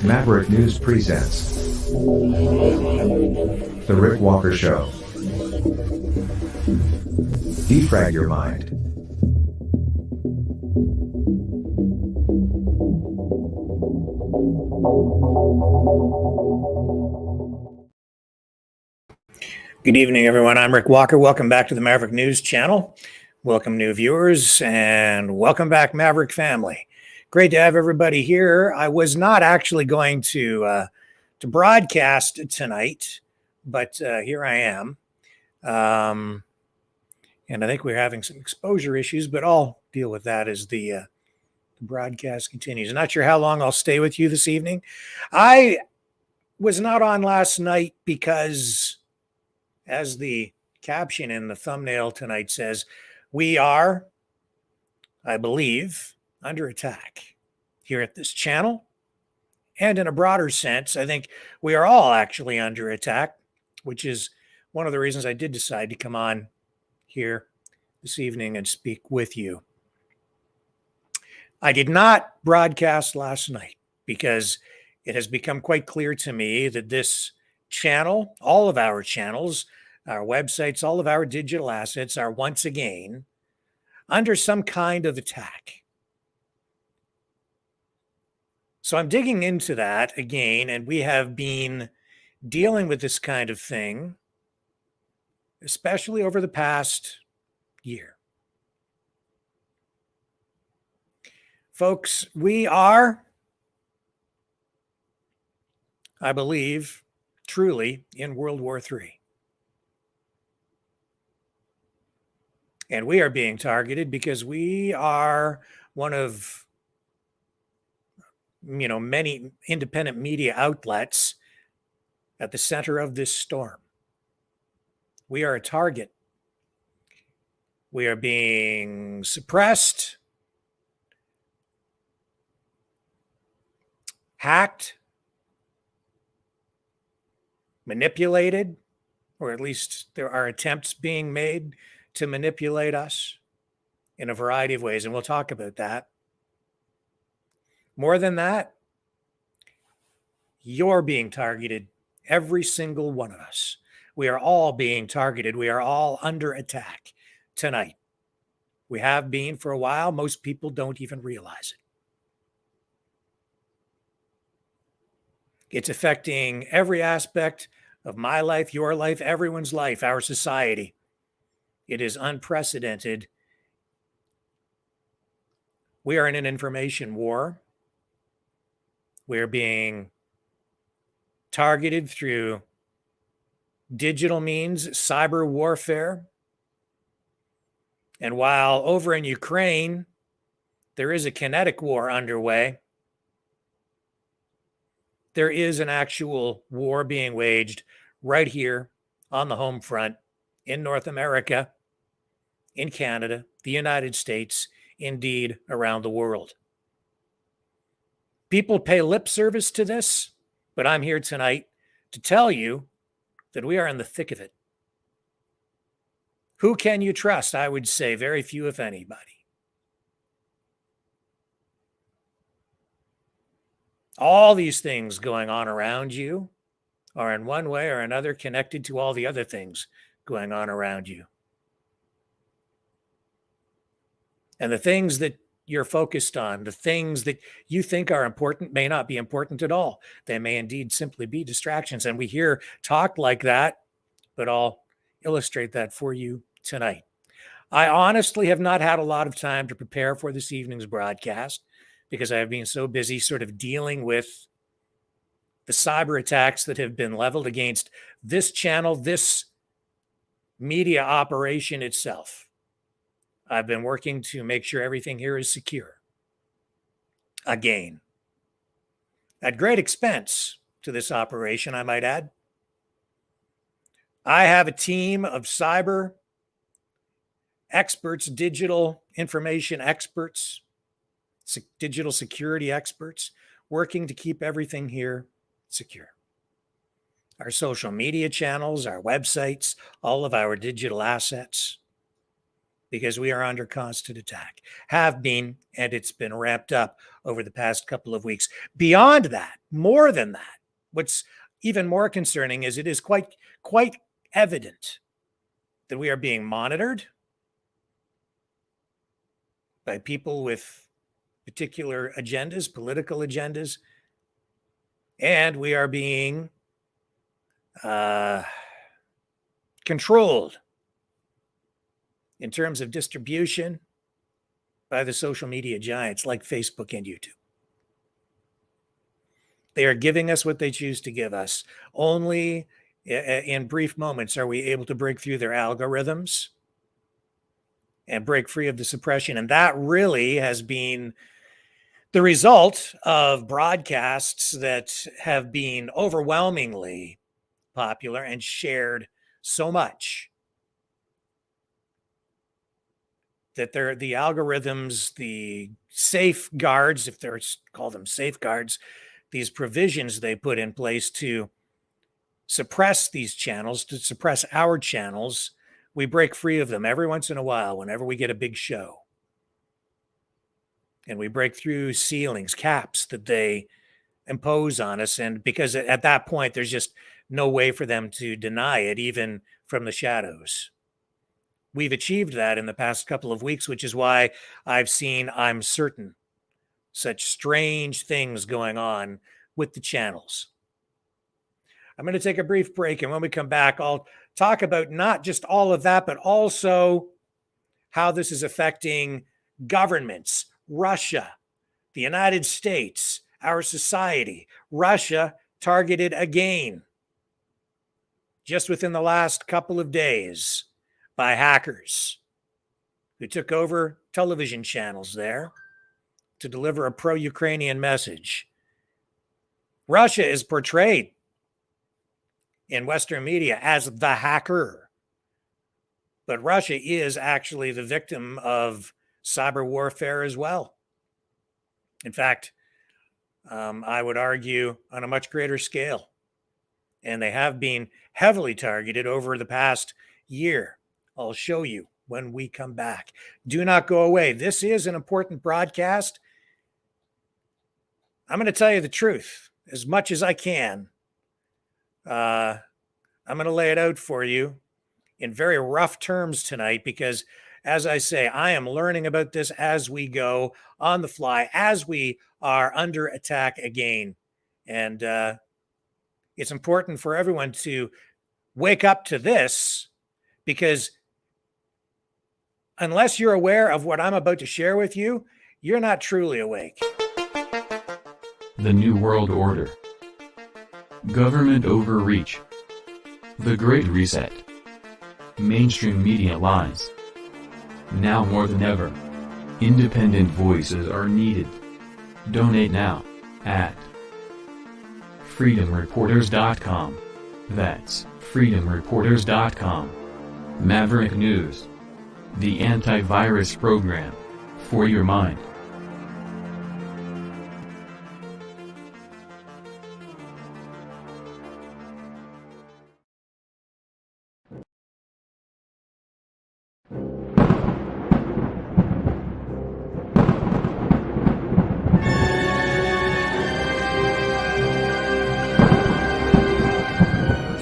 Maverick News presents The Rick Walker Show. Defrag your mind. Good evening, everyone. I'm Rick Walker. Welcome back to the Maverick News channel. Welcome new viewers and welcome back, Maverick family. Great to have everybody here. I was not actually going to broadcast tonight, but here I am. And I think we're having some exposure issues, but I'll deal with that as the broadcast continues. I'm not sure how long I'll stay with you this evening. I was not on last night because, as the caption in the thumbnail tonight says, we are, I believe, under attack here at this channel. And in a broader sense, I think we are all actually under attack, which is one of the reasons I did decide to come on here this evening and speak with you. I did not broadcast last night because it has become quite clear to me that this channel, all of our channels, our websites, all of our digital assets are once again under some kind of attack. So I'm digging into that again, and we have been dealing with this kind of thing, especially over the past year. Folks, we are, I believe, truly in World War III. And we are being targeted because we are one of, many independent media outlets at the center of this storm. We are a target. We are being suppressed, hacked, manipulated, or at least there are attempts being made to manipulate us in a variety of ways, and we'll talk about that. More than that, you're being targeted, every single one of us. We are all being targeted. We are all under attack tonight. We have been for a while. Most people don't even realize it. It's affecting every aspect of my life, your life, everyone's life, our society. It is unprecedented. We are in an information war. We're being targeted through digital means, cyber warfare. And while over in Ukraine, there is a kinetic war underway, there is an actual war being waged right here on the home front in North America, in Canada, the United States, indeed around the world. People pay lip service to this, but I'm here tonight to tell you that we are in the thick of it. Who can you trust? I would say very few, if anybody. All these things going on around you are in one way or another connected to all the other things going on around you. And the things that you're focused on, the things that you think are important may not be important at all. They may indeed simply be distractions. And we hear talk like that, but I'll illustrate that for you tonight. I honestly have not had a lot of time to prepare for this evening's broadcast because I have been so busy sort of dealing with the cyber attacks that have been leveled against this channel, this media operation itself. I've been working to make sure everything here is secure. Again, at great expense to this operation, I might add. I have a team of cyber experts, digital information experts, digital security experts, working to keep everything here secure. Our social media channels, our websites, all of our digital assets. because we are under constant attack, have been, and it's been ramped up over the past couple of weeks. Beyond that, more than that, what's even more concerning is it is quite evident that we are being monitored by people with particular agendas, political agendas, and we are being controlled in terms of distribution by the social media giants like Facebook and YouTube. They are giving us what they choose to give us. Only in brief moments are we able to break through their algorithms and break free of the suppression. And that really has been the result of broadcasts that have been overwhelmingly popular and shared so much that they're the algorithms, the safeguards, if they're call them safeguards, these provisions they put in place to suppress these channels, to suppress our channels, we break free of them every once in a while whenever we get a big show. And we break through ceilings, caps that they impose on us. And because at that point, there's just no way for them to deny it, even from the shadows. We've achieved that in the past couple of weeks, which is why I've seen, I'm certain, such strange things going on with the channels. I'm going to take a brief break, and when we come back, I'll talk about not just all of that, but also how this is affecting governments, Russia, the United States, our society. Russia targeted again just within the last couple of days by hackers who took over television channels there to deliver a pro-Ukrainian message. Russia is portrayed in Western media as the hacker, but Russia is actually the victim of cyber warfare as well. In fact, I would argue on a much greater scale, and they have been heavily targeted over the past year. I'll show you when we come back. Do not go away. This is an important broadcast. I'm going to tell you the truth as much as I can. I'm going to lay it out for you in very rough terms tonight because, as I say, I am learning about this as we go on the fly, as we are under attack again. And it's important for everyone to wake up to this because unless you're aware of what I'm about to share with you, you're not truly awake. The New World Order. Government overreach. The Great Reset. Mainstream media lies. Now more than ever, independent voices are needed. Donate now, at freedomreporters.com. That's freedomreporters.com. Maverick News. The antivirus program. For your mind.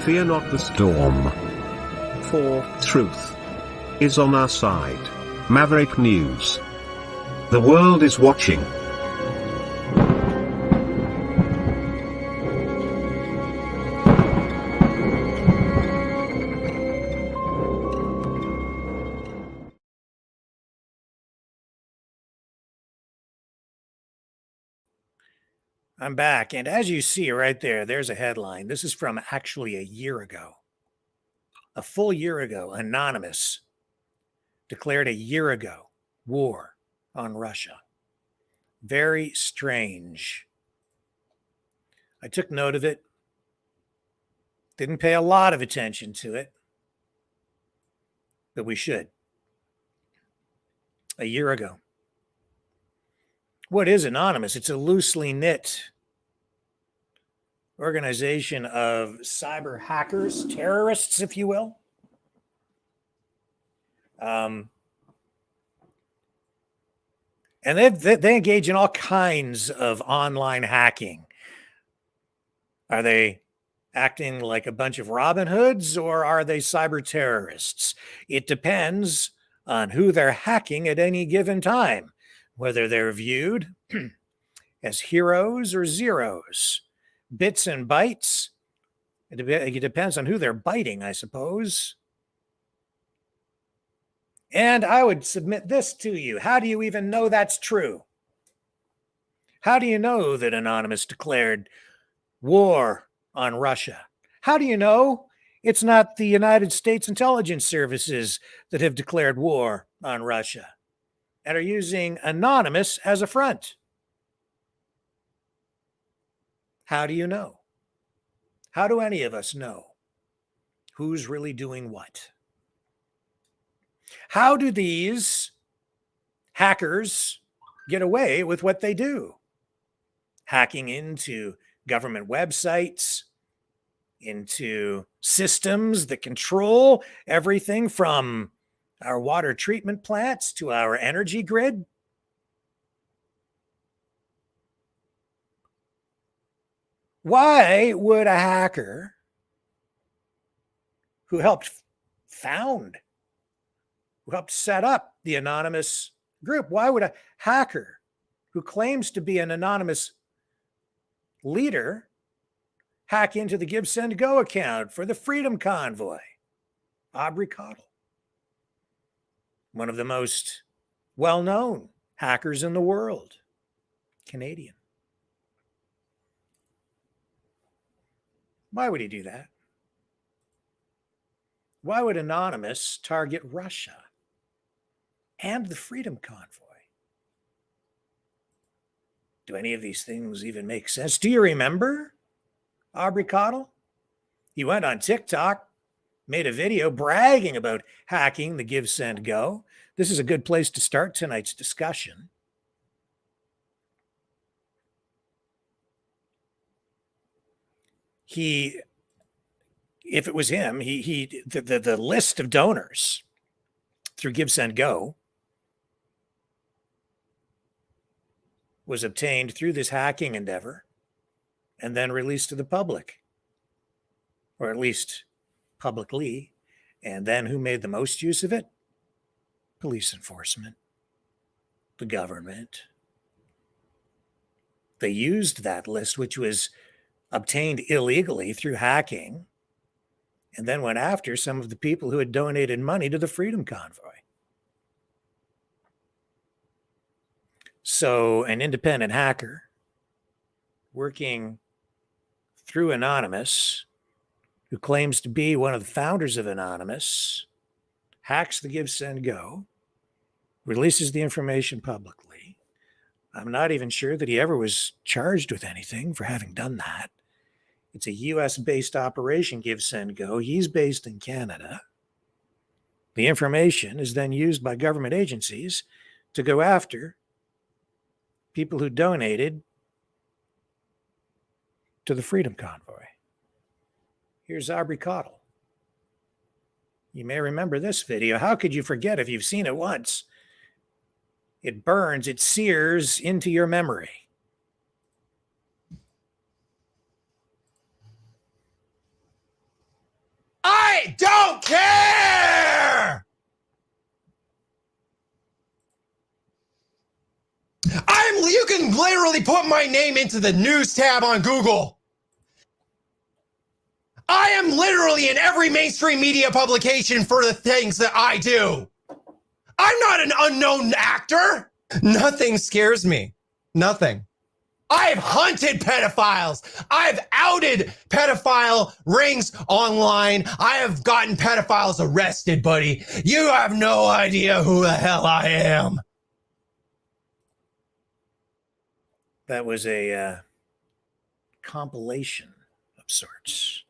Fear not the storm, for truth is on our side. Maverick News. The world is watching. I'm back. And as you see right there, there's a headline. This is from actually a year ago. A full year ago, Anonymous declared a year ago war on Russia. Very strange. I took note of it. Didn't pay a lot of attention to it, but we should. A year ago. What is Anonymous? It's a loosely knit organization of cyber hackers, terrorists, if you will. And they engage in all kinds of online hacking. Are they acting like a bunch of Robin Hoods, or are they cyber terrorists? It depends on who they're hacking at any given time, whether they're viewed as heroes or zeros, bits and bytes. It depends on who they're biting, I suppose. And I would submit this to you. How do you even know that's true? How do you know that Anonymous declared war on Russia? How do you know it's not the United States intelligence services that have declared war on Russia and are using Anonymous as a front? How do you know? How do any of us know who's really doing what? How do these hackers get away with what they do? Hacking into government websites, into systems that control everything from our water treatment plants to our energy grid. Why would a hacker who helped set up the anonymous group, why would a hacker who claims to be an anonymous leader hack into the Give, Send, Go account for the Freedom Convoy? Aubrey Cottle, one of the most well-known hackers in the world, Canadian. Why would he do that? Why would Anonymous target Russia and the Freedom Convoy? Do any of these things even make sense? Do you remember Aubrey Cottle? He went on TikTok, made a video bragging about hacking the Give, Send, Go. This is a good place to start tonight's discussion. If it was him, the list of donors through Give, Send, Go was obtained through this hacking endeavor and then released to the public, or at least publicly. And then who made the most use of it? Police enforcement, the government. They used that list, which was obtained illegally through hacking, and then went after some of the people who had donated money to the Freedom Convoy. So an independent hacker working through Anonymous, who claims to be one of the founders of Anonymous, hacks the Give, Send, Go, releases the information publicly. I'm not even sure that he ever was charged with anything for having done that. It's a US-based operation, Give, Send, Go. He's based in Canada. The information is then used by government agencies to go after people who donated to the Freedom Convoy. Here's Aubrey Cottle. You may remember this video. How could you forget if you've seen it once? It burns, it sears into your memory. I don't care! You can literally put my name into the news tab on Google. I am literally in every mainstream media publication for the things that I do. I'm not an unknown actor. Nothing scares me. Nothing. I've hunted pedophiles. I've outed pedophile rings online. I have gotten pedophiles arrested, buddy. You have no idea who the hell I am. That was a compilation of sorts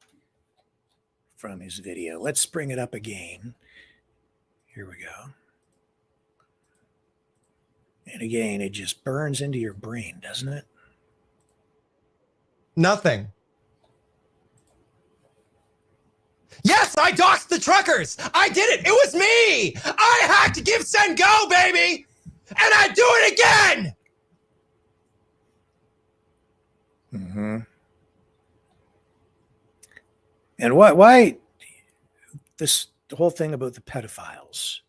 from his video. Let's bring it up again. Here we go. And again, it just burns into your brain, doesn't it? Nothing. Yes, I doxed the truckers. I did it. It was me. I hacked Give, Send, Go, baby. and I do it again. Mm-hmm. And why this whole thing about the pedophiles?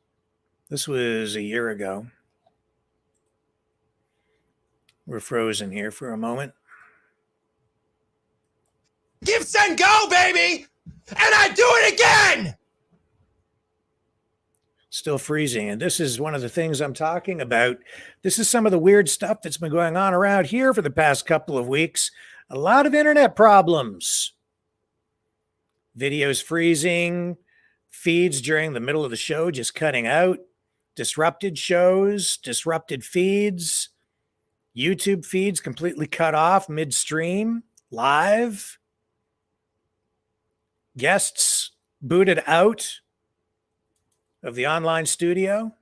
This was a year ago. We're frozen here for a moment. Give, send, go, baby, and I do it again. Still freezing. And this is one of the things I'm talking about. This is some of the weird stuff that's been going on around here for the past couple of weeks. A lot of internet problems. Videos freezing, feeds during the middle of the show just cutting out, disrupted shows, disrupted feeds, YouTube feeds completely cut off midstream, live, guests booted out of the online studio,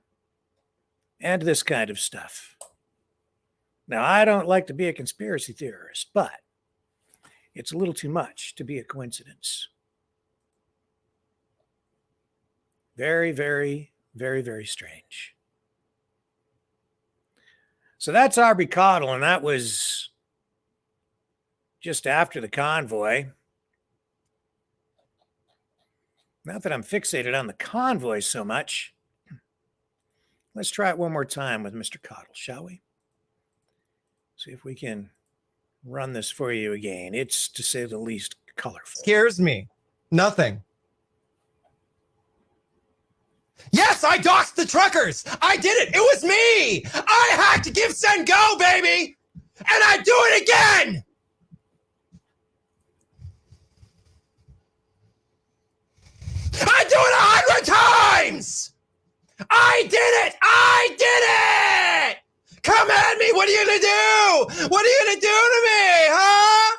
and this kind of stuff. Now, I don't like to be a conspiracy theorist, but it's a little too much to be a coincidence. Very, very, very, very strange. So that's Aubrey Cottle, and that was just after the convoy. Not that I'm fixated on the convoy so much. Let's try it one more time with Mr. Cottle, shall we? See if we can run this for you again. It's, to say the least, colorful. Scares me. Nothing. Yes, I doxed the truckers. I did it. It was me. I hacked Give, Send, Go, baby. And I do it again. I do it 100 times. I did it. I did it. Come at me. What are you going to do? What are you going to do to me, huh?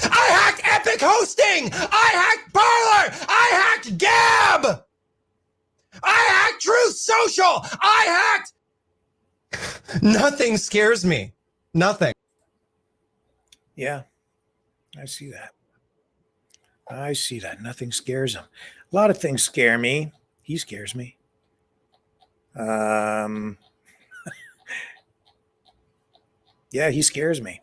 I hacked Epic Hosting! I hacked Parler! I hacked Gab! I hacked Truth Social! I hacked... Nothing scares me. Nothing. Yeah, I see that. I see that. Nothing scares him. A lot of things scare me. He scares me. Yeah, he scares me.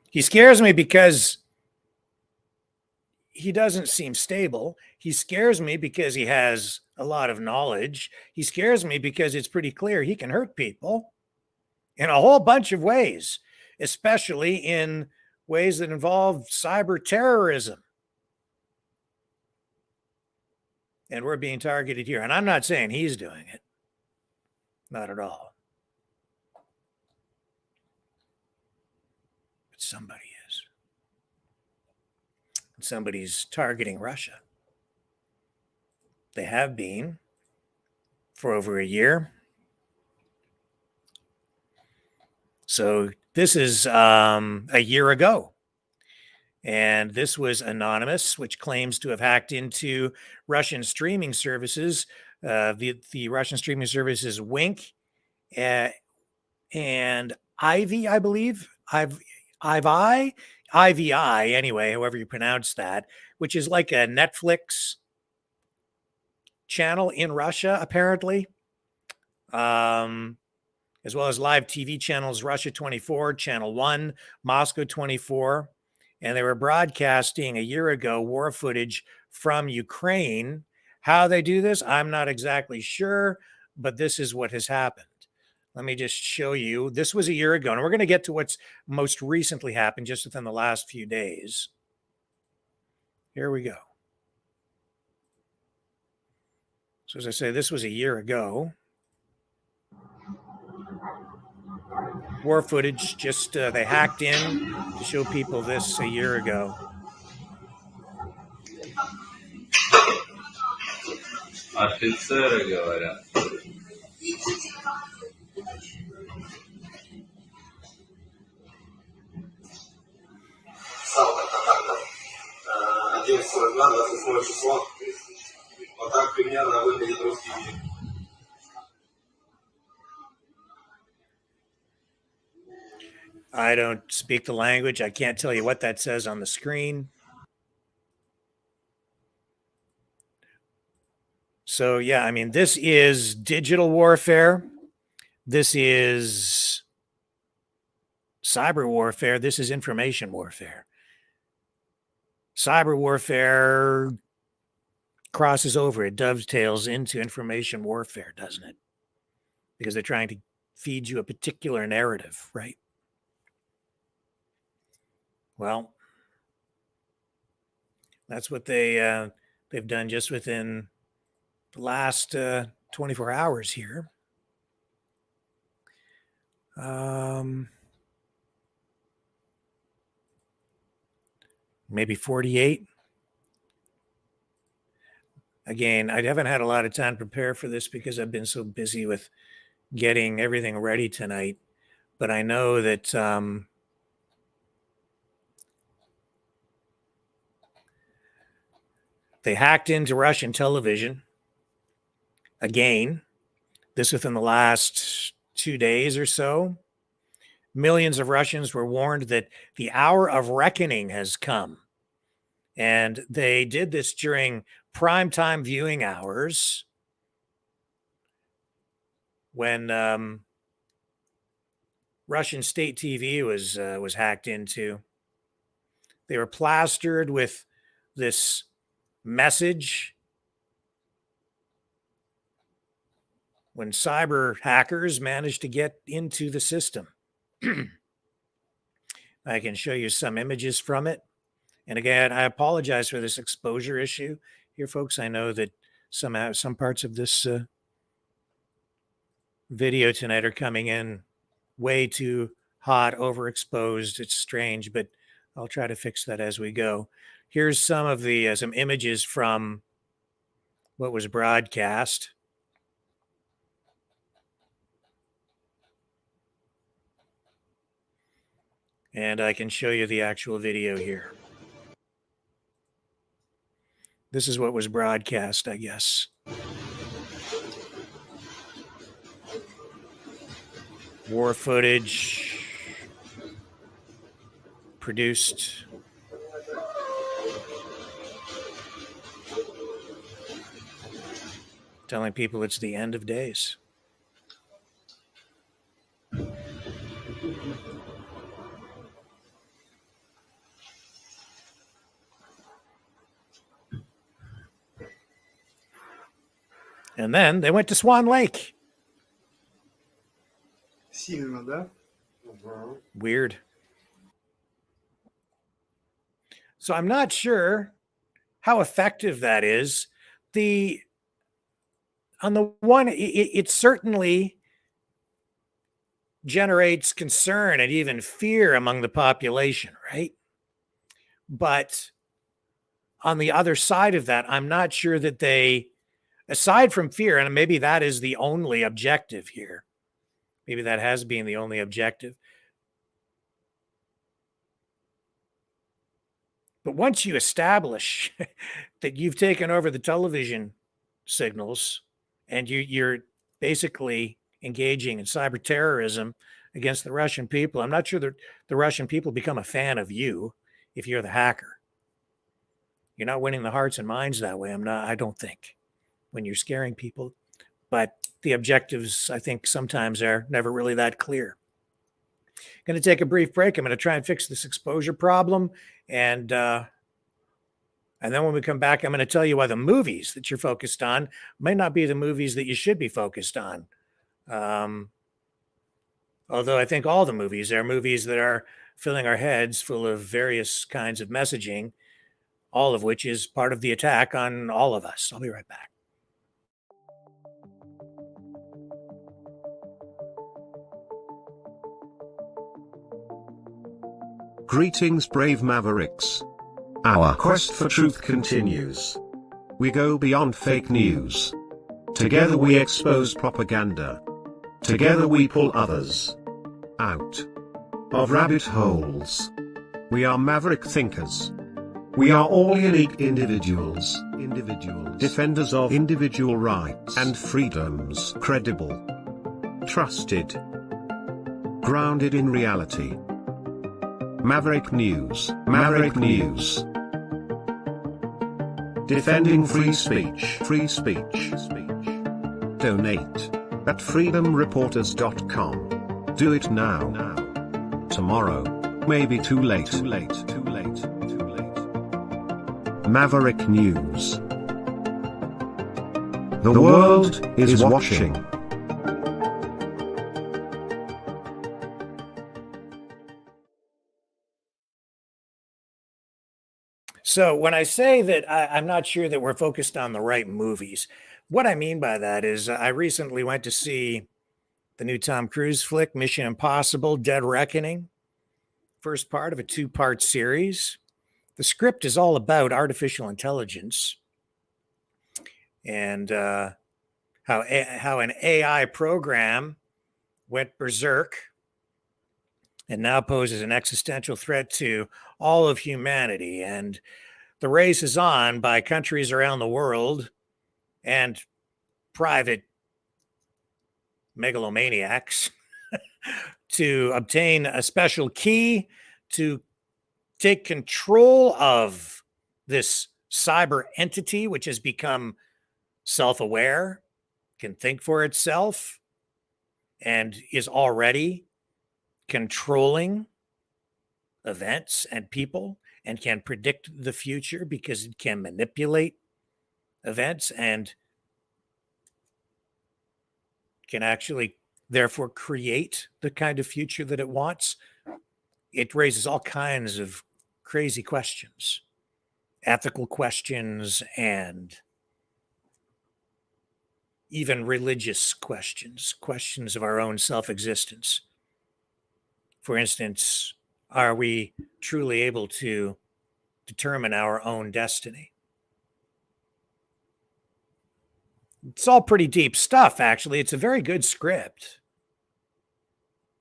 He scares me because he doesn't seem stable. He scares me because he has a lot of knowledge. He scares me because it's pretty clear he can hurt people in a whole bunch of ways, especially in ways that involve cyber terrorism. And we're being targeted here. And I'm not saying he's doing it. Not at all. But somebody is. And somebody's targeting Russia. They have been for over a year. So this is a year ago. And this was anonymous, which claims to have hacked into Russian streaming services, the Russian streaming services Wink and Ivy, I believe. IVI, anyway, however you pronounce that, which is like a Netflix channel in Russia, apparently. As well as live TV channels, Russia 24, Channel 1, Moscow 24. And they were broadcasting a year ago war footage from Ukraine. How they do this, I'm not exactly sure, but this is what has happened. Let me just show you. This was a year ago, and we're going to get to what's most recently happened just within the last few days. Here we go. So as I say, this was a year ago. War footage, just they hacked in to show people this a year ago. Офицеры говорят. Сам-то 11.02, 28 число. Вот так примерно выглядит русский мир. I don't speak the language. I can't tell you what that says on the screen. So, yeah, I mean, this is digital warfare. This is cyber warfare. This is information warfare. Cyber warfare crosses over, it dovetails into information warfare, doesn't it? Because they're trying to feed you a particular narrative, right? Well, that's what they've done just within the last 24 hours here. Maybe 48. Again, I haven't had a lot of time to prepare for this because I've been so busy with getting everything ready tonight. But I know that they hacked into Russian television again, this within the last 2 days or so. Millions of Russians were warned that the hour of reckoning has come. And they did this during primetime viewing hours when Russian state TV was hacked into. They were plastered with this message when cyber hackers managed to get into the system. I can show you some images from it. And again, I apologize for this exposure issue here, folks. I know that some parts of this video tonight are coming in way too hot, overexposed. It's strange, but I'll try to fix that as we go. Here's some of the some images from what was broadcast. And I can show you the actual video here. This is what was broadcast, I guess. War footage produced. Telling people it's the end of days. And then they went to Swan Lake. Weird. So I'm not sure how effective that is. On the one, it certainly generates concern and even fear among the population, right? But on the other side of that, I'm not sure that they, aside from fear, and maybe that is the only objective here. Maybe that has been the only objective. But once you establish that you've taken over the television signals and you're basically engaging in cyber terrorism against the Russian people, I'm not sure that the Russian people become a fan of you if you're the hacker. You're not winning the hearts and minds that way. I don't think, when you're scaring people. But the objectives, I think, sometimes are never really that clear. Going to take a brief break. I'm going to try and fix this exposure problem. And then when we come back, I'm going to tell you why the movies that you're focused on might not be the movies that you should be focused on. Although I think all the movies are movies that are filling our heads full of various kinds of messaging, all of which is part of the attack on all of us. I'll be right back. Greetings, brave Mavericks. Our quest for truth continues. We go beyond fake news. Together we expose propaganda. Together we pull others out of rabbit holes. We are maverick thinkers. We are all unique individuals, defenders of individual rights and freedoms, credible, trusted, grounded in reality. Maverick News, Maverick News. Defending free speech. Free speech. Donate at freedomreporters.com. Do it now. Tomorrow may be too late. Maverick News. The world is watching. So when I say that I'm not sure that we're focused on the right movies, what I mean by that is I recently went to see the new Tom Cruise flick, Mission Impossible: Dead Reckoning, first part of a two-part series. The script is all about artificial intelligence and how an AI program went berserk and now poses an existential threat to all of humanity. And the race is on by countries around the world and private megalomaniacs to obtain a special key to take control of this cyber entity, which has become self-aware, can think for itself, and is already controlling events and people, and can predict the future because it can manipulate events and can actually therefore create the kind of future that it wants. It raises all kinds of crazy questions, ethical questions, and even religious questions, questions of our own self-existence. For instance, are we truly able to determine our own destiny? It's all pretty deep stuff, actually. It's a very good script.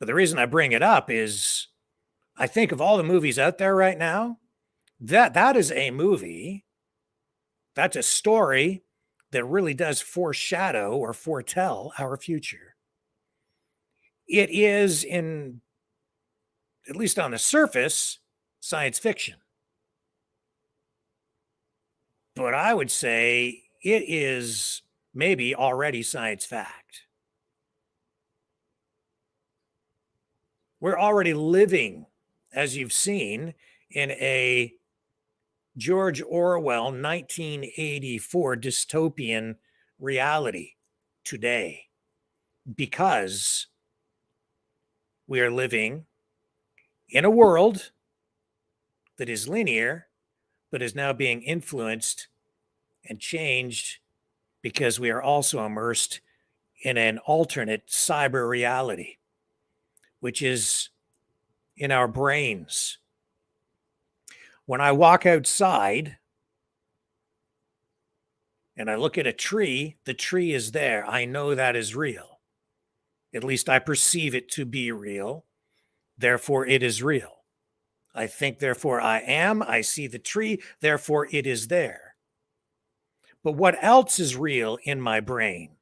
But the reason I bring it up is I think of all the movies out there right now, that is a movie, that's a story that really does foreshadow or foretell our future. It is, in at least on the surface, science fiction. But I would say it is maybe already science fact. We're already living, as you've seen, in a George Orwell 1984 dystopian reality today, because we are living in a world that is linear, but is now being influenced and changed because we are also immersed in an alternate cyber reality, which is in our brains. When I walk outside and I look at a tree, the tree is there. I know that is real. At least I perceive it to be real. Therefore, it is real. I think, therefore I am. I see the tree, therefore it is there. But what else is real in my brain?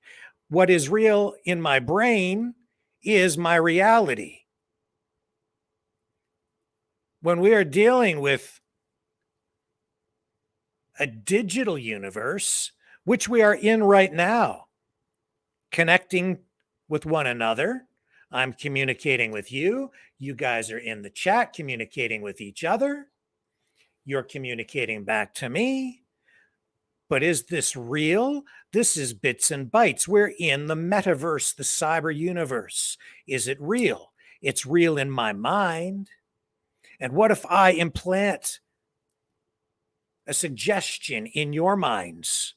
What is real in my brain is my reality. When we are dealing with a digital universe, which we are in right now, connecting with one another, I'm communicating with you. You guys are in the chat communicating with each other. You're communicating back to me. But is this real? This is bits and bytes. We're in the metaverse, the cyber universe. Is it real? It's real in my mind. And what if I implant a suggestion in your minds?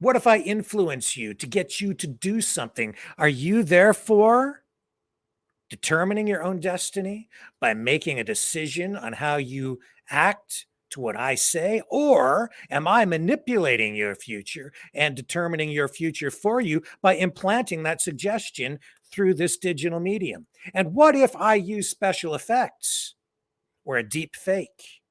What if I influence you to get you to do something? Are you therefore determining your own destiny by making a decision on how you act to what I say? Or am I manipulating your future and determining your future for you by implanting that suggestion through this digital medium? And what if I use special effects or a deep fake,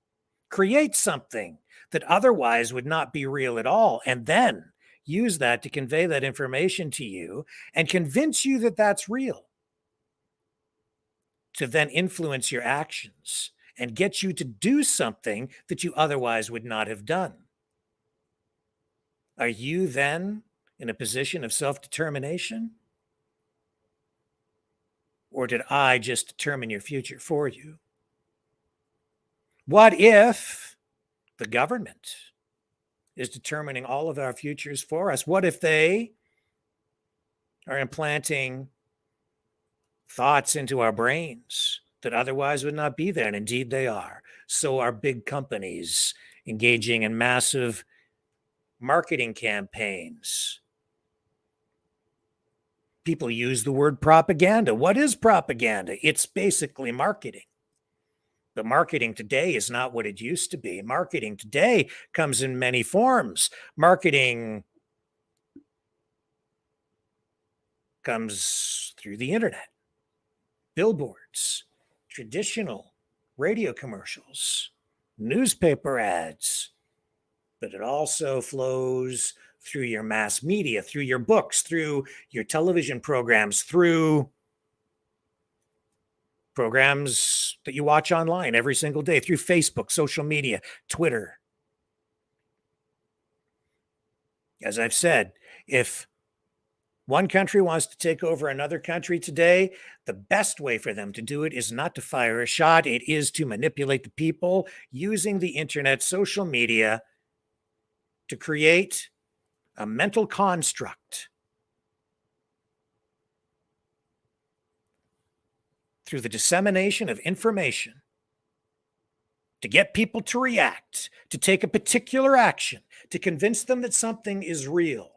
create something that otherwise would not be real at all, and then use that to convey that information to you and convince you that that's real, to then influence your actions and get you to do something that you otherwise would not have done. Are you then in a position of self-determination? Or did I just determine your future for you? What if the government is determining all of our futures for us? What if they are implanting thoughts into our brains that otherwise would not be there? And indeed they are. So are big companies engaging in massive marketing campaigns. People use the word propaganda. What is propaganda? It's basically marketing. But marketing today is not what it used to be. Marketing today comes in many forms. Marketing comes through the internet, billboards, traditional radio commercials, newspaper ads, but it also flows through your mass media, through your books, through your television programs, through programs that you watch online every single day, through Facebook, social media, Twitter. As I've said, if one country wants to take over another country today, the best way for them to do it is not to fire a shot. It is to manipulate the people using the internet, social media, to create a mental construct through the dissemination of information to get people to react, to take a particular action, to convince them that something is real,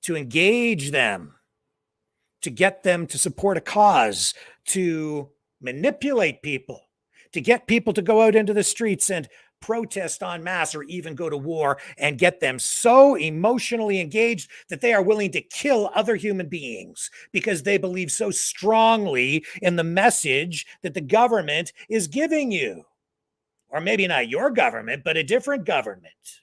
to engage them, to get them to support a cause, to manipulate people, to get people to go out into the streets and protest en masse or even go to war, and get them so emotionally engaged that they are willing to kill other human beings because they believe so strongly in the message that the government is giving you. Or maybe not your government, but a different government.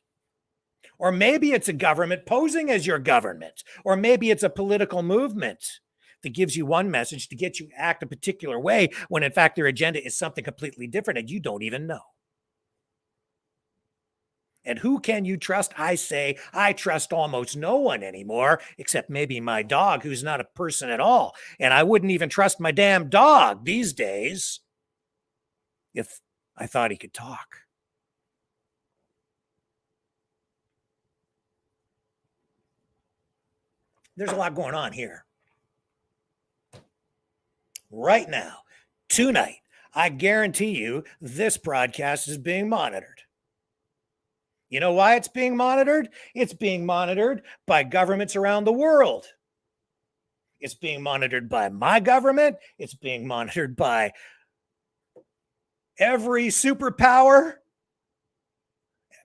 Or maybe it's a government posing as your government. Or maybe it's a political movement that gives you one message to get you to act a particular way when in fact their agenda is something completely different and you don't even know. And who can you trust? I say I trust almost no one anymore, except maybe my dog, who's not a person at all. And I wouldn't even trust my damn dog these days if I thought he could talk. There's a lot going on here. Right now, tonight, I guarantee you this broadcast is being monitored. You know why it's being monitored? It's being monitored by governments around the world. It's being monitored by my government. It's being monitored by every superpower,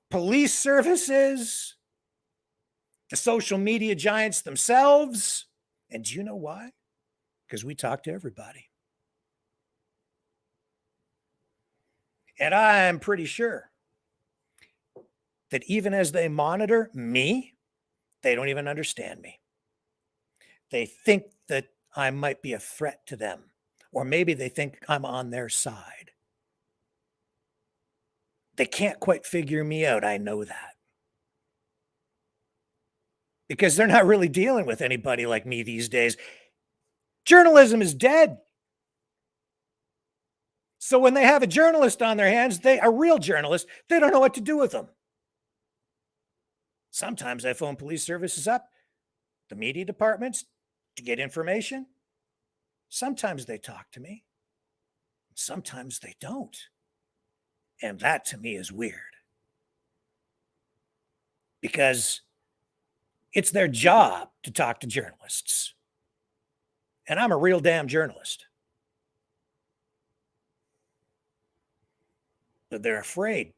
police services, the social media giants themselves. And do you know why? Because we talk to everybody. And I'm pretty sure that even as they monitor me, they don't even understand me. They think that I might be a threat to them, or maybe they think I'm on their side. They can't quite figure me out. I know that. Because they're not really dealing with anybody like me these days. Journalism is dead. So when they have a journalist on their hands, a real journalist, they don't know what to do with them. Sometimes I phone police services up, the media departments, to get information. Sometimes they talk to me. Sometimes they don't. And that to me is weird. Because it's their job to talk to journalists. And I'm a real damn journalist. But they're afraid.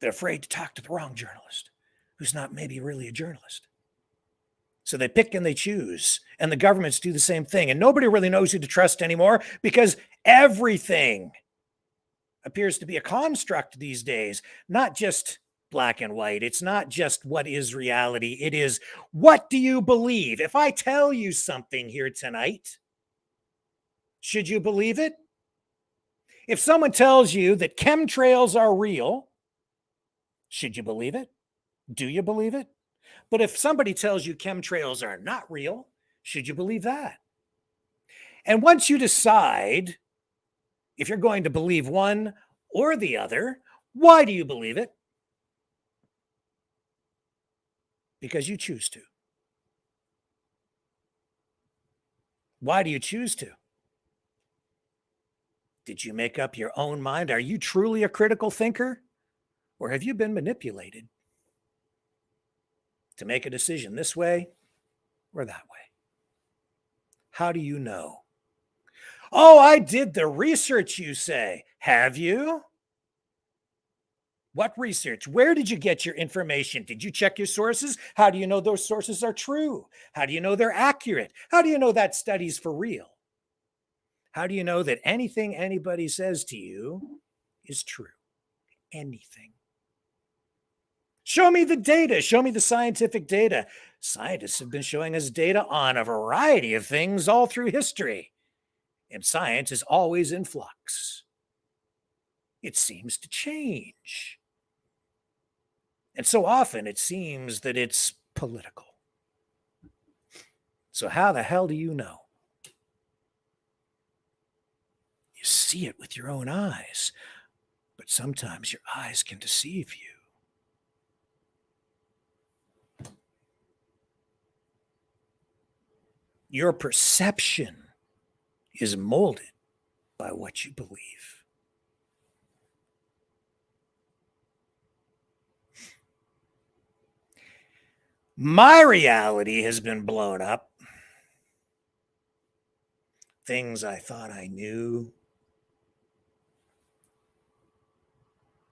They're afraid to talk to the wrong journalist, who's not maybe really a journalist. So they pick and they choose, and the governments do the same thing. And nobody really knows who to trust anymore because everything appears to be a construct these days, not just black and white. It's not just what is reality. It is, what do you believe? If I tell you something here tonight, Should you believe it? If someone tells you that chemtrails are real, should you believe it? Do you believe it? But if somebody tells you chemtrails are not real, should you believe that? And once you decide if you're going to believe one or the other, why do you believe it? Because you choose to. Why do you choose to? Did you make up your own mind? Are you truly a critical thinker? Or have you been manipulated to make a decision this way or that way? How do you know? Oh, I did the research, you say. Have you? What research? Where did you get your information? Did you check your sources? How do you know those sources are true? How do you know they're accurate? How do you know that study's for real? How do you know that anything anybody says to you is true? Anything. Show me the data. Show me the scientific data. Scientists have been showing us data on a variety of things all through history. And science is always in flux. It seems to change. And so often it seems that it's political. So how the hell do you know? You see it with your own eyes, but sometimes your eyes can deceive you. Your perception is molded by what you believe. My reality has been blown up. Things I thought I knew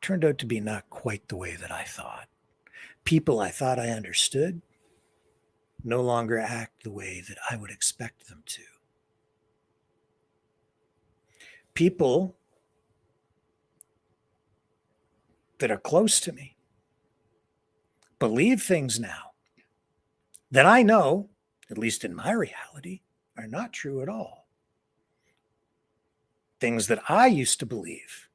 turned out to be not quite the way that I thought. People I thought I understood no longer act the way that I would expect them to. People that are close to me believe things now that I know, at least in my reality, are not true at all. Things that I used to believe,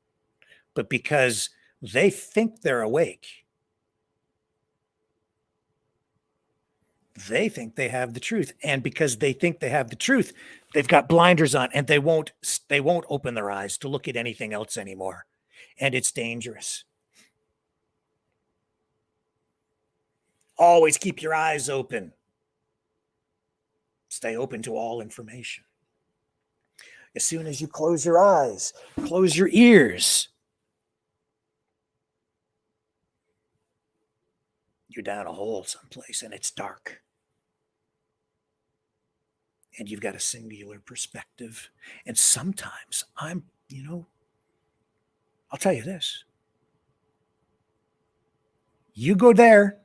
but because they think they're awake, they think they have the truth. And because they think they have the truth, they've got blinders on and they won't open their eyes to look at anything else anymore. And it's dangerous. Always keep your eyes open. Stay open to all information. As soon as you close your eyes, close your ears, you're down a hole someplace and it's dark. And you've got a singular perspective. And sometimes I'll tell you this. You go there,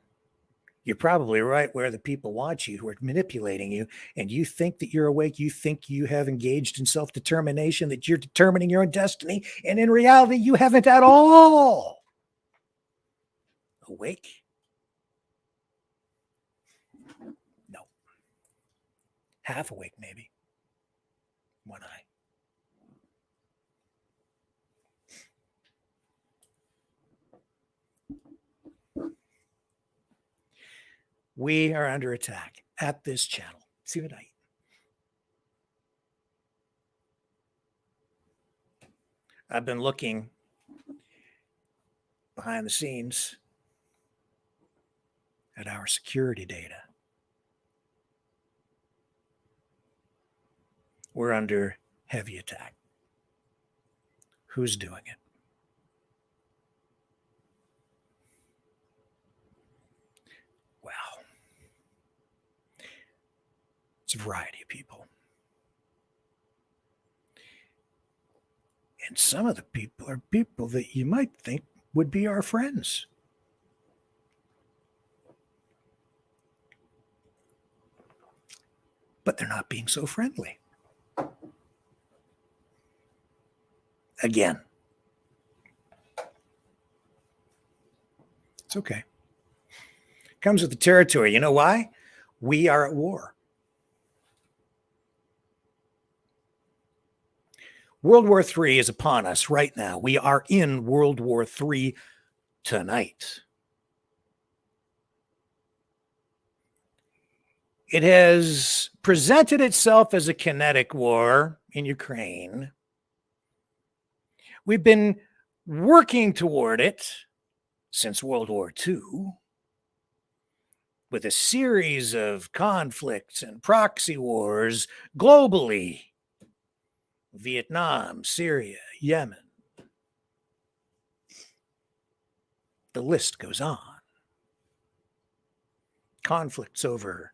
you're probably right where the people want you, who are manipulating you, and you think that you're awake. You think you have engaged in self-determination, that you're determining your own destiny, and in reality, you haven't at all. Awake? No. Half awake, maybe. One eye. We are under attack at this channel. See what I eat. I've been looking behind the scenes at our security data. We're under heavy attack. Who's doing it? Well, it's a variety of people. And some of the people are people that you might think would be our friends. But they're not being so friendly. Again. It's okay. Comes with the territory. You know why? We are at war. World War III is upon us right now. We are in World War III tonight. It has presented itself as a kinetic war in Ukraine. We've been working toward it since World War II with a series of conflicts and proxy wars globally. Vietnam, Syria, Yemen. The list goes on. Conflicts over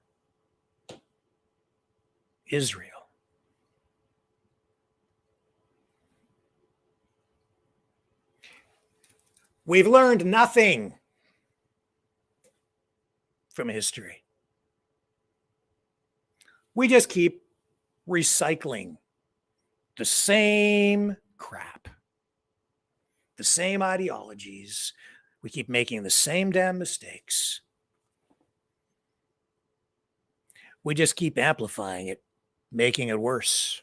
Israel. We've learned nothing from history. We just keep recycling the same crap, the same ideologies. We keep making the same damn mistakes. We just keep amplifying it, making it worse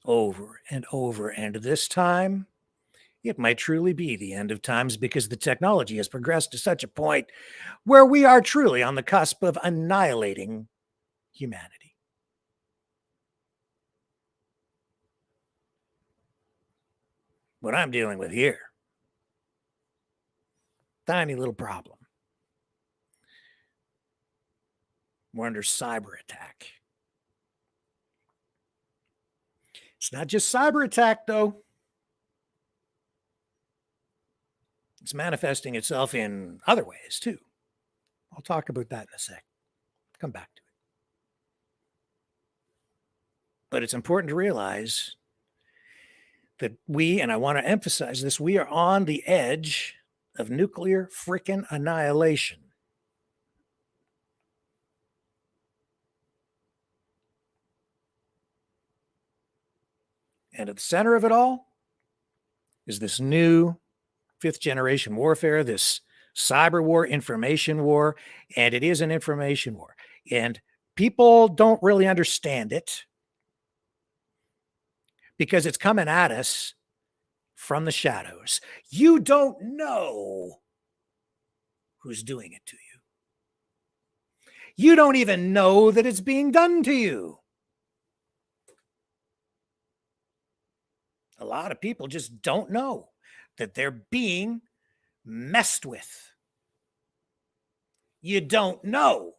over and over. And this time, it might truly be the end of times because the technology has progressed to such a point where we are truly on the cusp of annihilating humanity. What I'm dealing with here, tiny little problem. We're under cyber attack. It's not just cyber attack, though. It's manifesting itself in other ways, too. I'll talk about that in a sec. Come back to it. But it's important to realize that we, and I want to emphasize this, we are on the edge of nuclear frickin' annihilation. And at the center of it all is this new fifth generation warfare, this cyber war, information war, and it is an information war. And people don't really understand it because it's coming at us from the shadows. You don't know who's doing it to you. You don't even know that it's being done to you. A lot of people just don't know that they're being messed with. You don't know.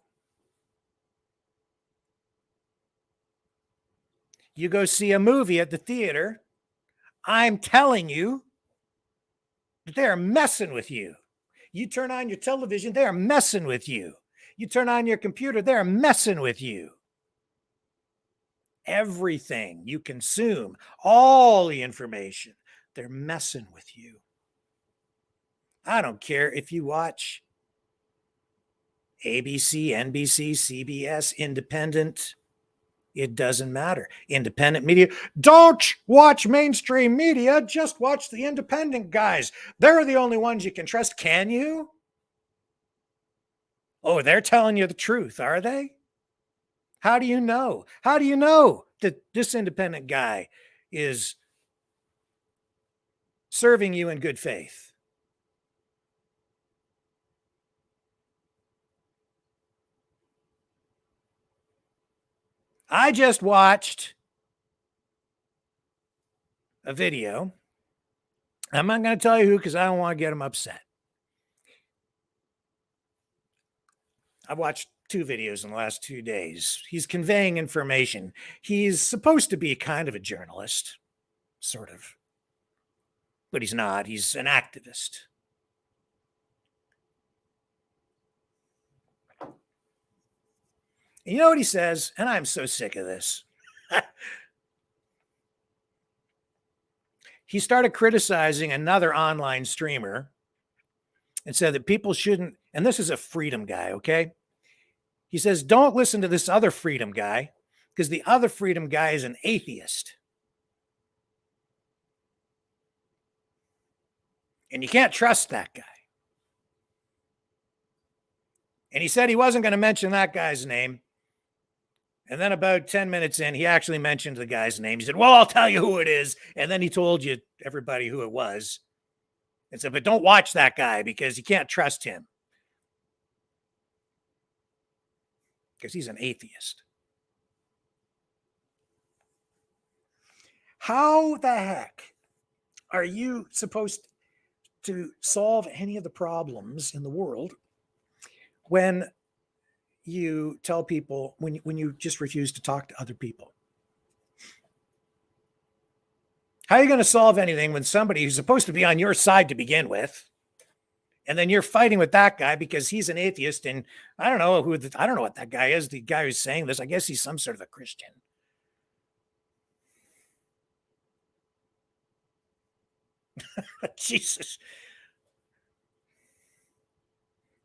You go see a movie at the theater, I'm telling you that they're messing with you. You turn on your television, they're messing with you. You turn on your computer, they're messing with you. Everything you consume, all the information, they're messing with you. I don't care if you watch ABC, NBC, CBS, independent. It doesn't matter. Independent media. Don't watch mainstream media. Just watch the independent guys. They're the only ones you can trust. Can you? Oh, they're telling you the truth, are they? How do you know? How do you know that this independent guy is serving you in good faith? I just watched a video. I'm not going to tell you who because I don't want to get them upset. I've watched 2 videos in the last 2 days. He's conveying information. He's supposed to be kind of a journalist, sort of. But he's not. He's an activist. And you know what he says? And I'm so sick of this. He started criticizing another online streamer and said that people shouldn't, and this is a freedom guy, okay? He says, don't listen to this other freedom guy because the other freedom guy is an atheist. And you can't trust that guy. And he said he wasn't going to mention that guy's name. And then about 10 minutes in, he actually mentioned the guy's name. He said, well, I'll tell you who it is. And then he told you, everybody, who it was. And said, but don't watch that guy because you can't trust him. Because he's an atheist. How the heck are you supposed to solve any of the problems in the world when you tell people, when you just refuse to talk to other people? How are you going to solve anything when somebody who's supposed to be on your side to begin with, and then you're fighting with that guy because he's an atheist, and I don't know I don't know what that guy is, the guy who's saying this. I guess he's some sort of a Christian. Jesus.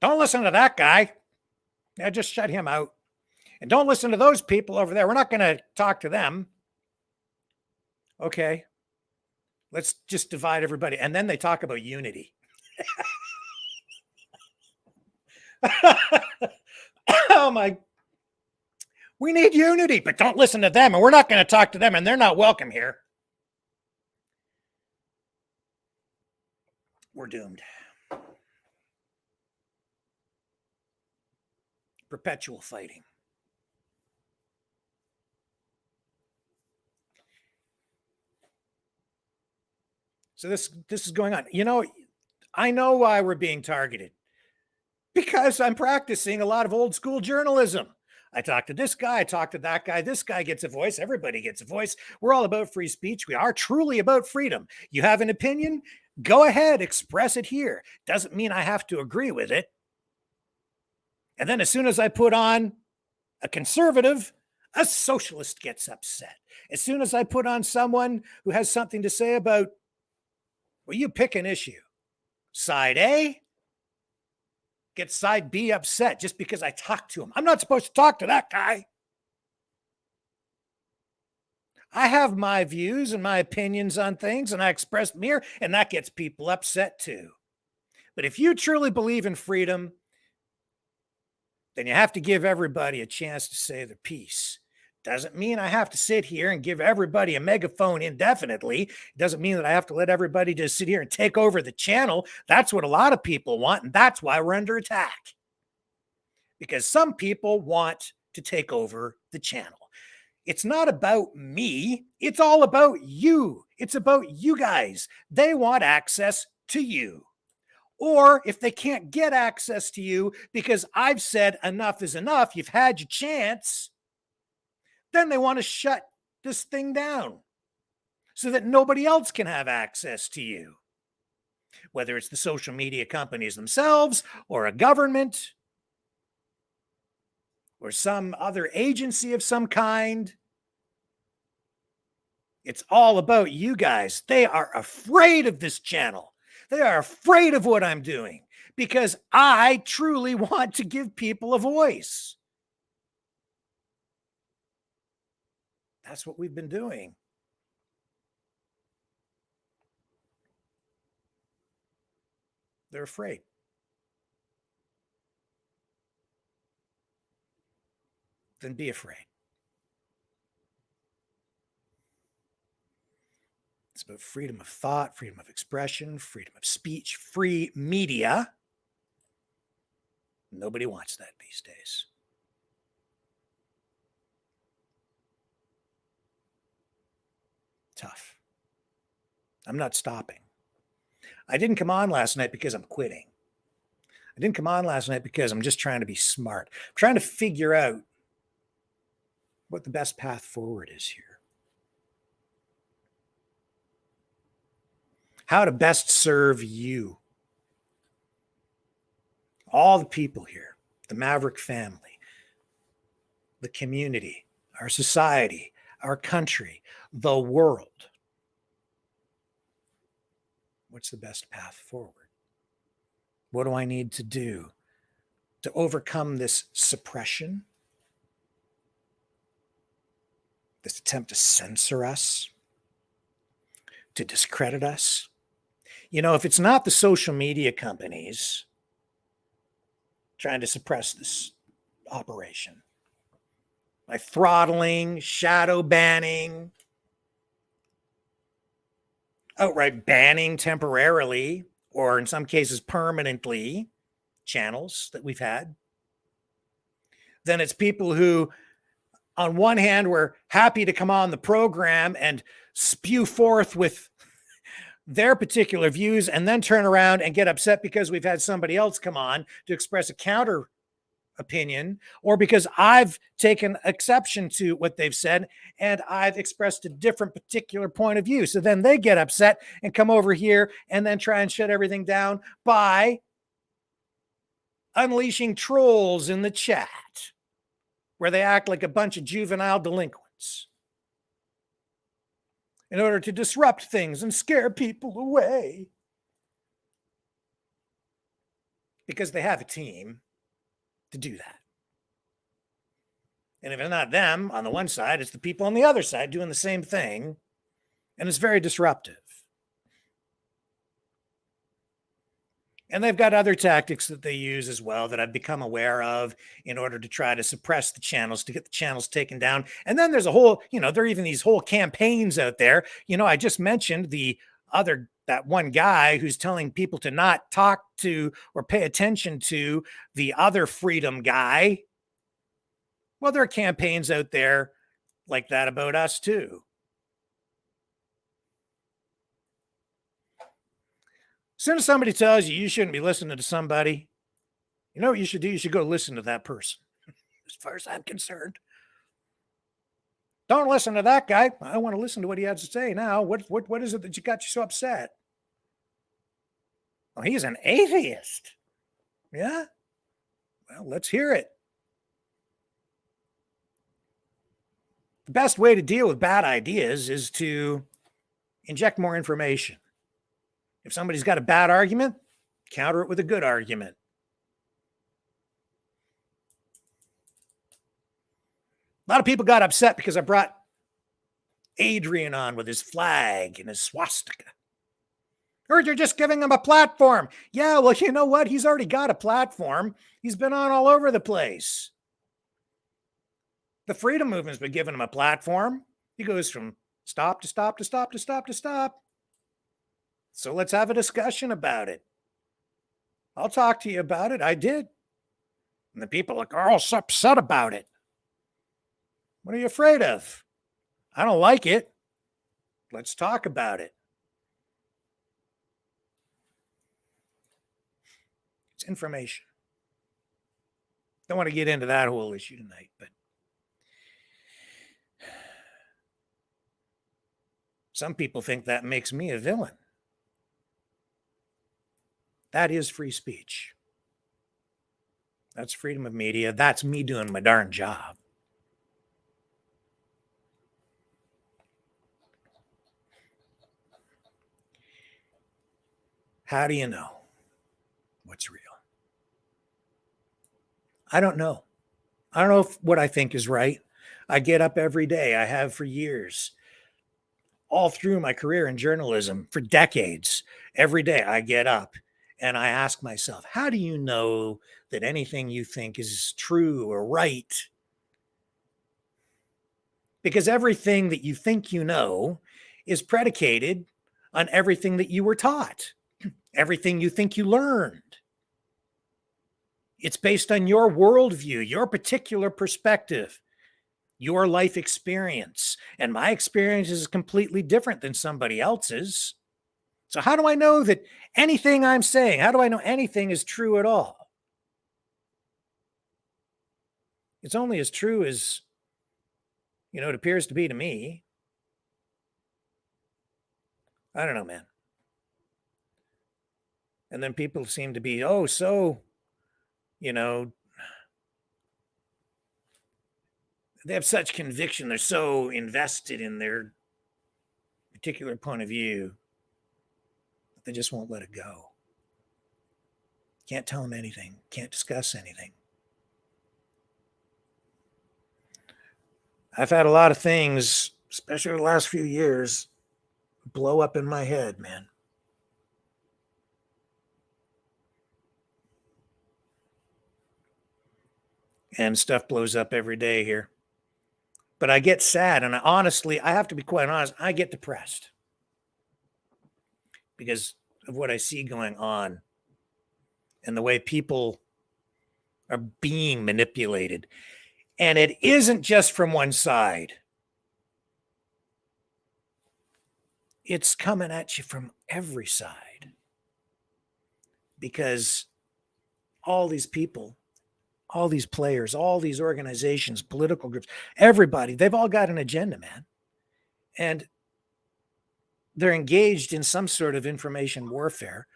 Don't listen to that guy. Yeah, just shut him out. And don't listen to those people over there. We're not going to talk to them. Okay. Let's just divide everybody. And then they talk about unity. Oh my. We need unity, but don't listen to them. And we're not going to talk to them. And they're not welcome here. We're doomed. Perpetual fighting. So this is going on. You know, I know why we're being targeted. Because I'm practicing a lot of old school journalism. I talk to this guy, I talk to that guy. This guy gets a voice. Everybody gets a voice. We're all about free speech. We are truly about freedom. You have an opinion? Go ahead, express it here. Doesn't mean I have to agree with it. And then as soon as I put on a conservative, a socialist gets upset. As soon as I put on someone who has something to say about, well, you pick an issue. Side A gets side B upset just because I talk to him. I'm not supposed to talk to that guy. I have my views and my opinions on things, and I express them here, and that gets people upset too. But if you truly believe in freedom, then you have to give everybody a chance to say their piece. Doesn't mean I have to sit here and give everybody a megaphone indefinitely. It doesn't mean that I have to let everybody just sit here and take over the channel. That's what a lot of people want, and that's why we're under attack. Because some people want to take over the channel. It's not about me. It's all about you. It's about you guys. They want access to you. Or if they can't get access to you because I've said enough is enough, you've had your chance, then they want to shut this thing down so that nobody else can have access to you. Whether it's the social media companies themselves or a government or some other agency of some kind. It's all about you guys. They are afraid of this channel. They are afraid of what I'm doing because I truly want to give people a voice. That's what we've been doing. They're afraid. Then be afraid. It's about freedom of thought, freedom of expression, freedom of speech, free media. Nobody wants that these days. Tough. I'm not stopping. I didn't come on last night because I'm quitting. I didn't come on last night because I'm just trying to be smart. I'm trying to figure out what the best path forward is here. How to best serve you. All the people here, the Maverick family, the community, our society, our country, the world. What's the best path forward? What do I need to do to overcome this suppression? This attempt to censor us? To discredit us? You know, if it's not the social media companies trying to suppress this operation, by throttling, shadow banning, outright banning temporarily, or in some cases permanently, channels that we've had. Then it's people who, on one hand, were happy to come on the program and spew forth with their particular views and then turn around and get upset because we've had somebody else come on to express a counter opinion, or because I've taken exception to what they've said and I've expressed a different particular point of view. So then they get upset and come over here and then try and shut everything down by unleashing trolls in the chat where they act like a bunch of juvenile delinquents in order to disrupt things and scare people away. Because they have a team to do that. And if it's not them on the one side, it's the people on the other side doing the same thing. And it's very disruptive. And they've got other tactics that they use as well that I've become aware of in order to try to suppress the channels, to get the channels taken down. And then there's a whole, there are even these whole campaigns out there. I just mentioned that one guy who's telling people to not talk to or pay attention to the other freedom guy. Well, there are campaigns out there like that about us too. As soon as somebody tells you shouldn't be listening to somebody, you know what you should do? You should go listen to that person, as far as I'm concerned. Don't listen to that guy. I want to listen to what he has to say now. What is it that you got you so upset? Well, he's an atheist. Yeah? Well, let's hear it. The best way to deal with bad ideas is to inject more information. If somebody's got a bad argument, counter it with a good argument. A lot of people got upset because I brought Adrian on with his flag and his swastika. Or you're just giving him a platform. Yeah, well, you know what? He's already got a platform. He's been on all over the place. The freedom movement's been giving him a platform. He goes from stop to stop to stop to stop to stop. So let's have a discussion about it. I'll talk to you about it. I did. And the people are all so upset about it. What are you afraid of? I don't like it. Let's talk about it. It's information. Don't want to get into that whole issue tonight, but some people think that makes me a villain. That is free speech. That's freedom of media. That's me doing my darn job. How do you know what's real? I don't know. I don't know if what I think is right. I get up every day. I have for years. All through my career in journalism, for decades, every day I get up and I ask myself, how do you know that anything you think is true or right? Because everything that you think you know is predicated on everything that you were taught, everything you think you learned. It's based on your worldview, your particular perspective, your life experience. And my experience is completely different than somebody else's. So how do I know that anything I'm saying, how do I know anything is true at all? It's only as true as, it appears to be to me. I don't know, man. And then people seem to be, they have such conviction. They're so invested in their particular point of view. They just won't let it go. Can't tell them anything. Can't discuss anything. I've had a lot of things, especially the last few years, blow up in my head, man. And stuff blows up every day here. But I get sad, and honestly, I have to be quite honest, I get depressed because of what I see going on and the way people are being manipulated. And it isn't just from one side. It's coming at you from every side. Because all these people, all these players, all these organizations, political groups, everybody, they've all got an agenda, man. And they're engaged in some sort of information warfare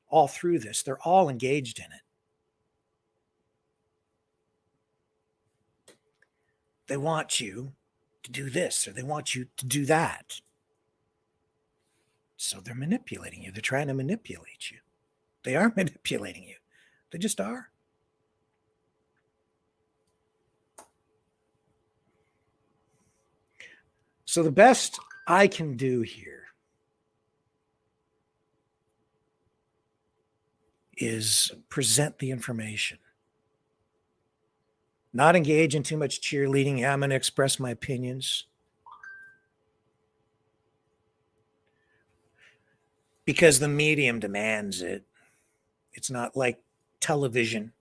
all through this. They're all engaged in it. They want you to do this or they want you to do that. So they're manipulating you. They're trying to manipulate you. They are manipulating you. They just are. So the best I can do here is present the information. Not engage in too much cheerleading. Yeah, I'm going to express my opinions. Because the medium demands it. It's not like television.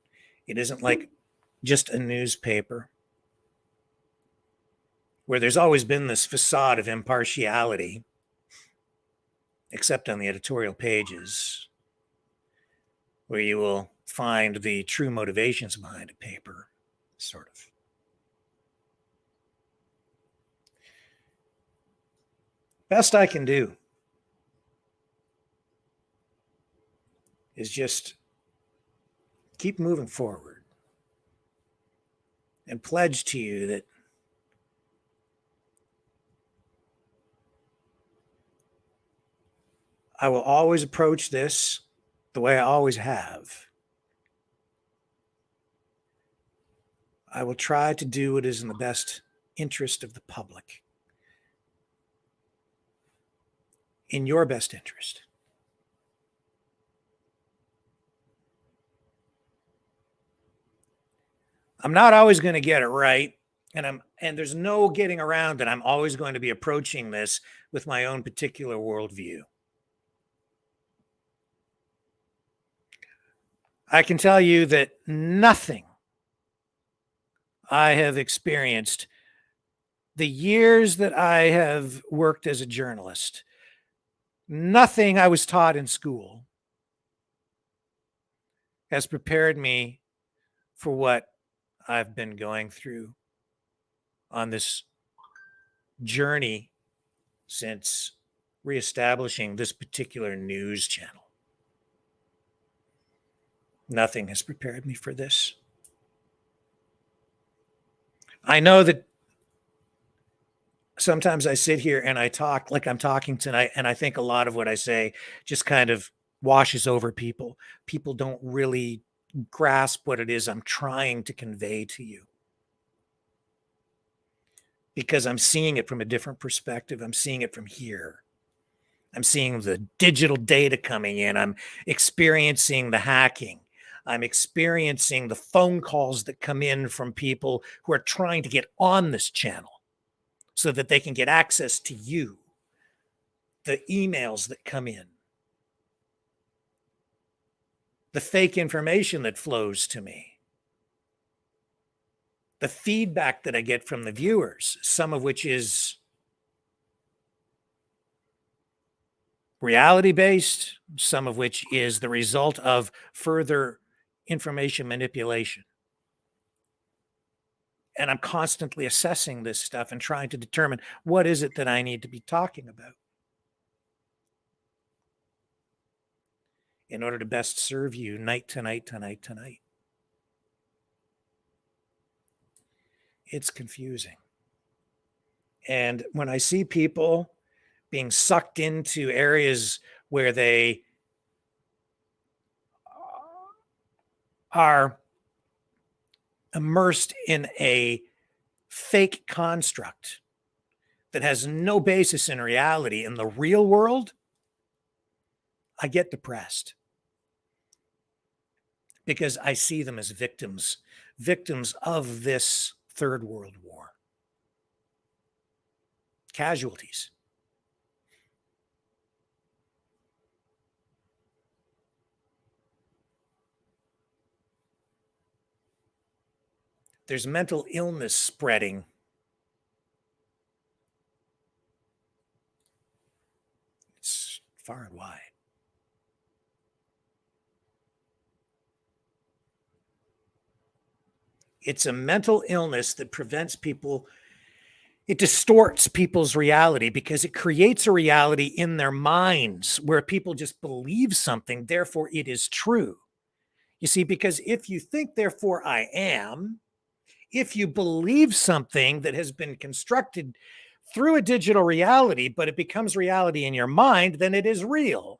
It isn't like just a newspaper where there's always been this facade of impartiality, except on the editorial pages, where you will find the true motivations behind a paper, sort of. Best I can do is just keep moving forward and pledge to you that I will always approach this the way I always have. I will try to do what is in the best interest of the public, in your best interest. I'm not always going to get it right, and there's no getting around it. I'm always going to be approaching this with my own particular worldview. I can tell you that nothing I have experienced, the years that I have worked as a journalist, nothing I was taught in school has prepared me for what I've been going through on this journey since reestablishing this particular news channel. Nothing has prepared me for this. I know that sometimes I sit here and I talk like I'm talking tonight, and I think a lot of what I say just kind of washes over people. People don't really grasp what it is I'm trying to convey to you, because I'm seeing it from a different perspective. I'm seeing it from here. I'm seeing the digital data coming in. I'm experiencing the hacking. I'm experiencing the phone calls that come in from people who are trying to get on this channel so that they can get access to you, the emails that come in, the fake information that flows to me, the feedback that I get from the viewers, some of which is reality-based, some of which is the result of further information manipulation. And I'm constantly assessing this stuff and trying to determine what is it that I need to be talking about in order to best serve you night to night to night to night. It's confusing. And when I see people being sucked into areas where they are immersed in a fake construct that has no basis in reality in the real world, I get depressed because I see them as victims of this third world war. casualties. There's mental illness spreading. It's far and wide. It's a mental illness that prevents people, it distorts people's reality because it creates a reality in their minds where people just believe something, therefore it is true. You see, because if you think, therefore I am, if you believe something that has been constructed through a digital reality, but it becomes reality in your mind, then it is real.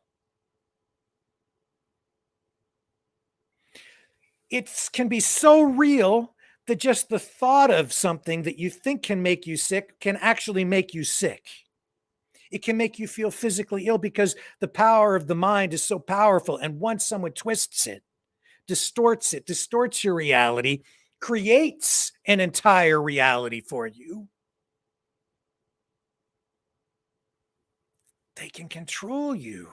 It can be so real that just the thought of something that you think can make you sick can actually make you sick. It can make you feel physically ill because the power of the mind is so powerful. And once someone twists it, distorts your reality, creates an entire reality for you, they can control you.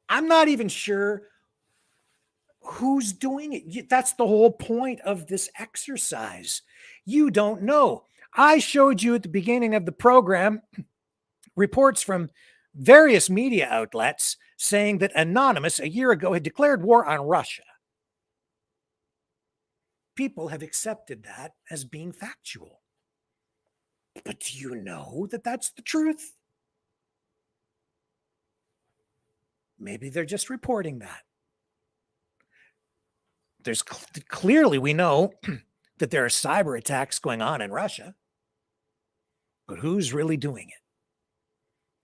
I'm not even sure who's doing it. That's the whole point of this exercise. You don't know. I showed you at the beginning of the program reports from various media outlets saying that Anonymous a year ago had declared war on Russia. People have accepted that as being factual. But do you know that that's the truth? Maybe they're just reporting that. There's clearly, we know that there are cyber attacks going on in Russia. But who's really doing it?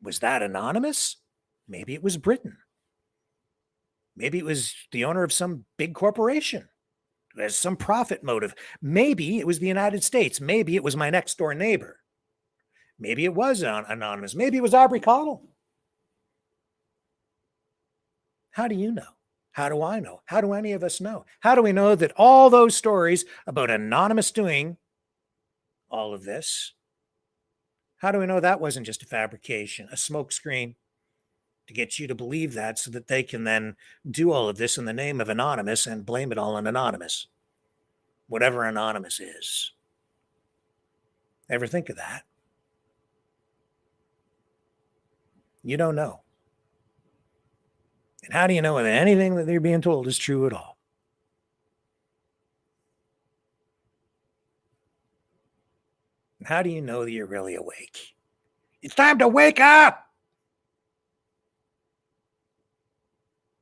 Was that Anonymous? Maybe it was Britain. Maybe it was the owner of some big corporation who has some profit motive. Maybe it was the United States. Maybe it was my next door neighbor. Maybe it was Anonymous. Maybe it was Aubrey Connell. How do you know? How do I know? How do any of us know? How do we know that all those stories about Anonymous doing all of this, how do we know that wasn't just a fabrication, a smokescreen to get you to believe that so that they can then do all of this in the name of Anonymous and blame it all on Anonymous, whatever Anonymous is? Ever think of that? You don't know. And how do you know that anything that they're being told is true at all? And how do you know that you're really awake? It's time to wake up.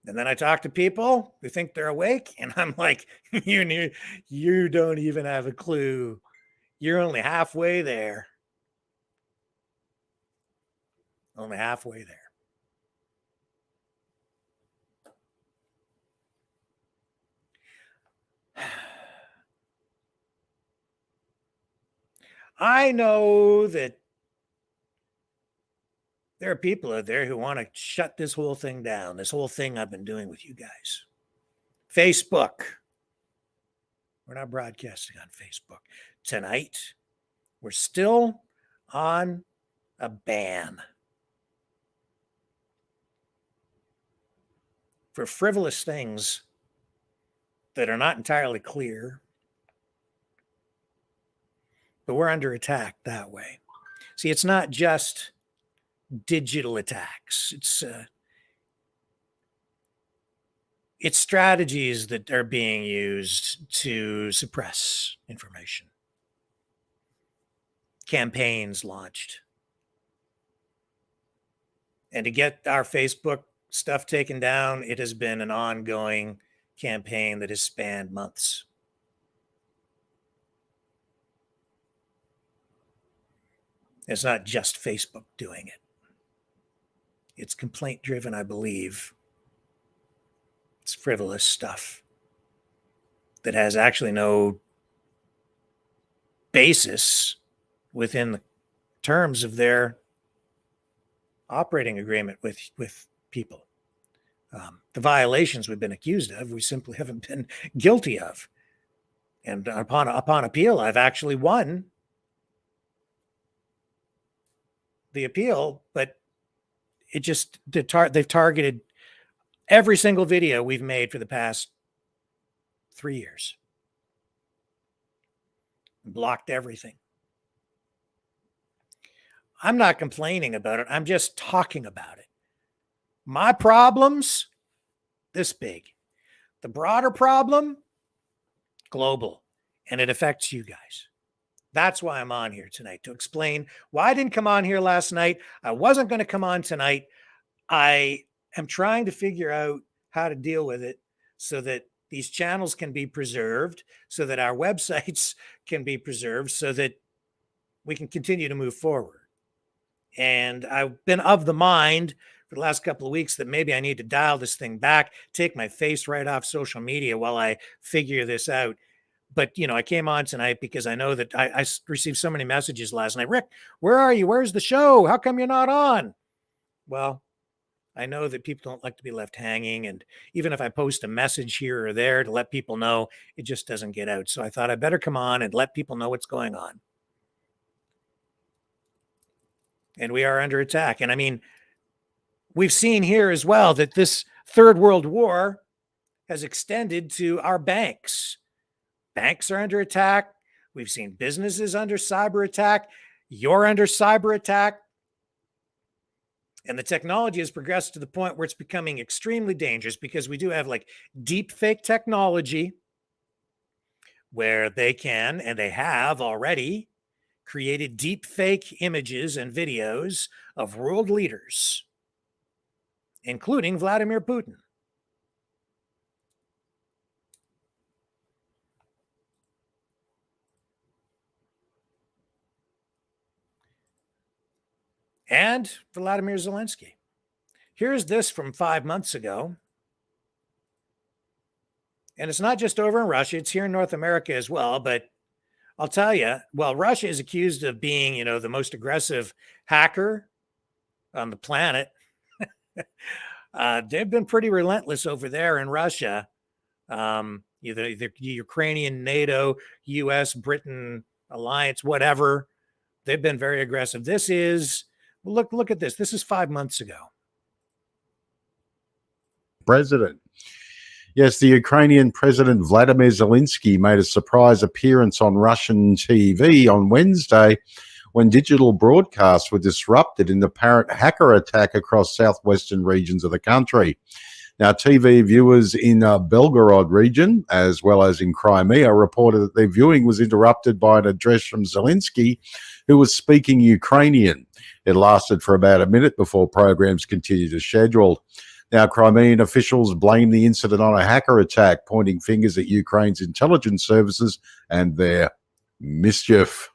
And then I talk to people who think they're awake, and I'm like, you don't even have a clue. You're only halfway there. Only halfway there. I know that there are people out there who want to shut this whole thing down, this whole thing I've been doing with you guys. Facebook. We're not broadcasting on Facebook. Tonight, we're still on a ban for frivolous things that are not entirely clear, but we're under attack that way. See, it's not just digital attacks. It's strategies that are being used to suppress information. Campaigns launched. And to get our Facebook stuff taken down, it has been an ongoing campaign that has spanned months. It's not just Facebook doing it. It's complaint driven, I believe. It's frivolous stuff that has actually no basis within the terms of their operating agreement with people. The violations we've been accused of, we simply haven't been guilty of. And upon appeal, I've actually won the appeal, but it just they've targeted every single video we've made for the past 3 years. Blocked everything. I'm not complaining about it. I'm just talking about it. My problems, this big. The broader problem, global. And it affects you guys. That's why I'm on here tonight, to explain why I didn't come on here last night. I wasn't going to come on tonight. I am trying to figure out how to deal with it so that these channels can be preserved, so that our websites can be preserved, so that we can continue to move forward. And I've been of the mind for the last couple of weeks that maybe I need to dial this thing back, take my face right off social media while I figure this out. But, I came on tonight because I know that I received so many messages last night. Rick, where are you? Where's the show? How come you're not on? Well, I know that people don't like to be left hanging. And even if I post a message here or there to let people know, it just doesn't get out. So I thought I better come on and let people know what's going on. And we are under attack. And I mean, we've seen here as well that this third world war has extended to our banks. Banks are under attack. We've seen businesses under cyber attack. You're under cyber attack. And the technology has progressed to the point where it's becoming extremely dangerous, because we do have like deep fake technology where they can, and they have already created deep fake images and videos of world leaders, including Vladimir Putin. And Vladimir Zelensky. Here's this from 5 months ago. And it's not just over in Russia, it's here in North America as well. But I'll tell you, well, Russia is accused of being, the most aggressive hacker on the planet. They've been pretty relentless over there in Russia. Either the Ukrainian, NATO, US, Britain alliance, whatever. They've been very aggressive. This is, look at this. This is 5 months ago. President. Yes, the Ukrainian President Vladimir Zelensky made a surprise appearance on Russian TV on Wednesday when digital broadcasts were disrupted in the apparent hacker attack across southwestern regions of the country. Now, TV viewers in Belgorod region, as well as in Crimea, reported that their viewing was interrupted by an address from Zelensky, who was speaking Ukrainian. It lasted for about a minute before programs continued as scheduled. Now, Crimean officials blame the incident on a hacker attack, pointing fingers at Ukraine's intelligence services and their mischief.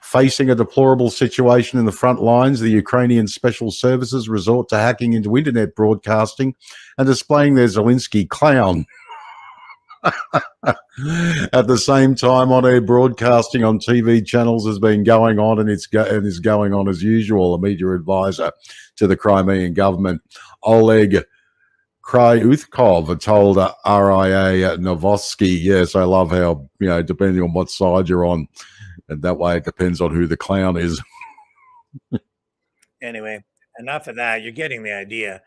Facing a deplorable situation in the front lines, the Ukrainian special services resort to hacking into internet broadcasting and displaying their Zelensky clown. At the same time, on-air broadcasting on TV channels has been going on, and is going on as usual. A media advisor to the Crimean government, Oleg Kryuthkov, told RIA Novosti. Yes, I love how, depending on what side you're on, and that way it depends on who the clown is. Anyway, enough of that. You're getting the idea.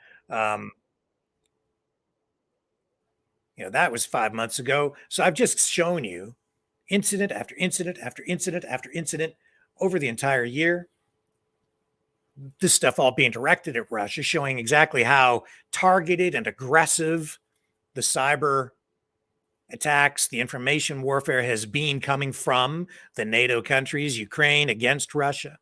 That was 5 months ago. So I've just shown you incident after incident after incident after incident over the entire year. This stuff all being directed at Russia, showing exactly how targeted and aggressive the cyber attacks, the information warfare has been coming from the NATO countries, Ukraine against Russia.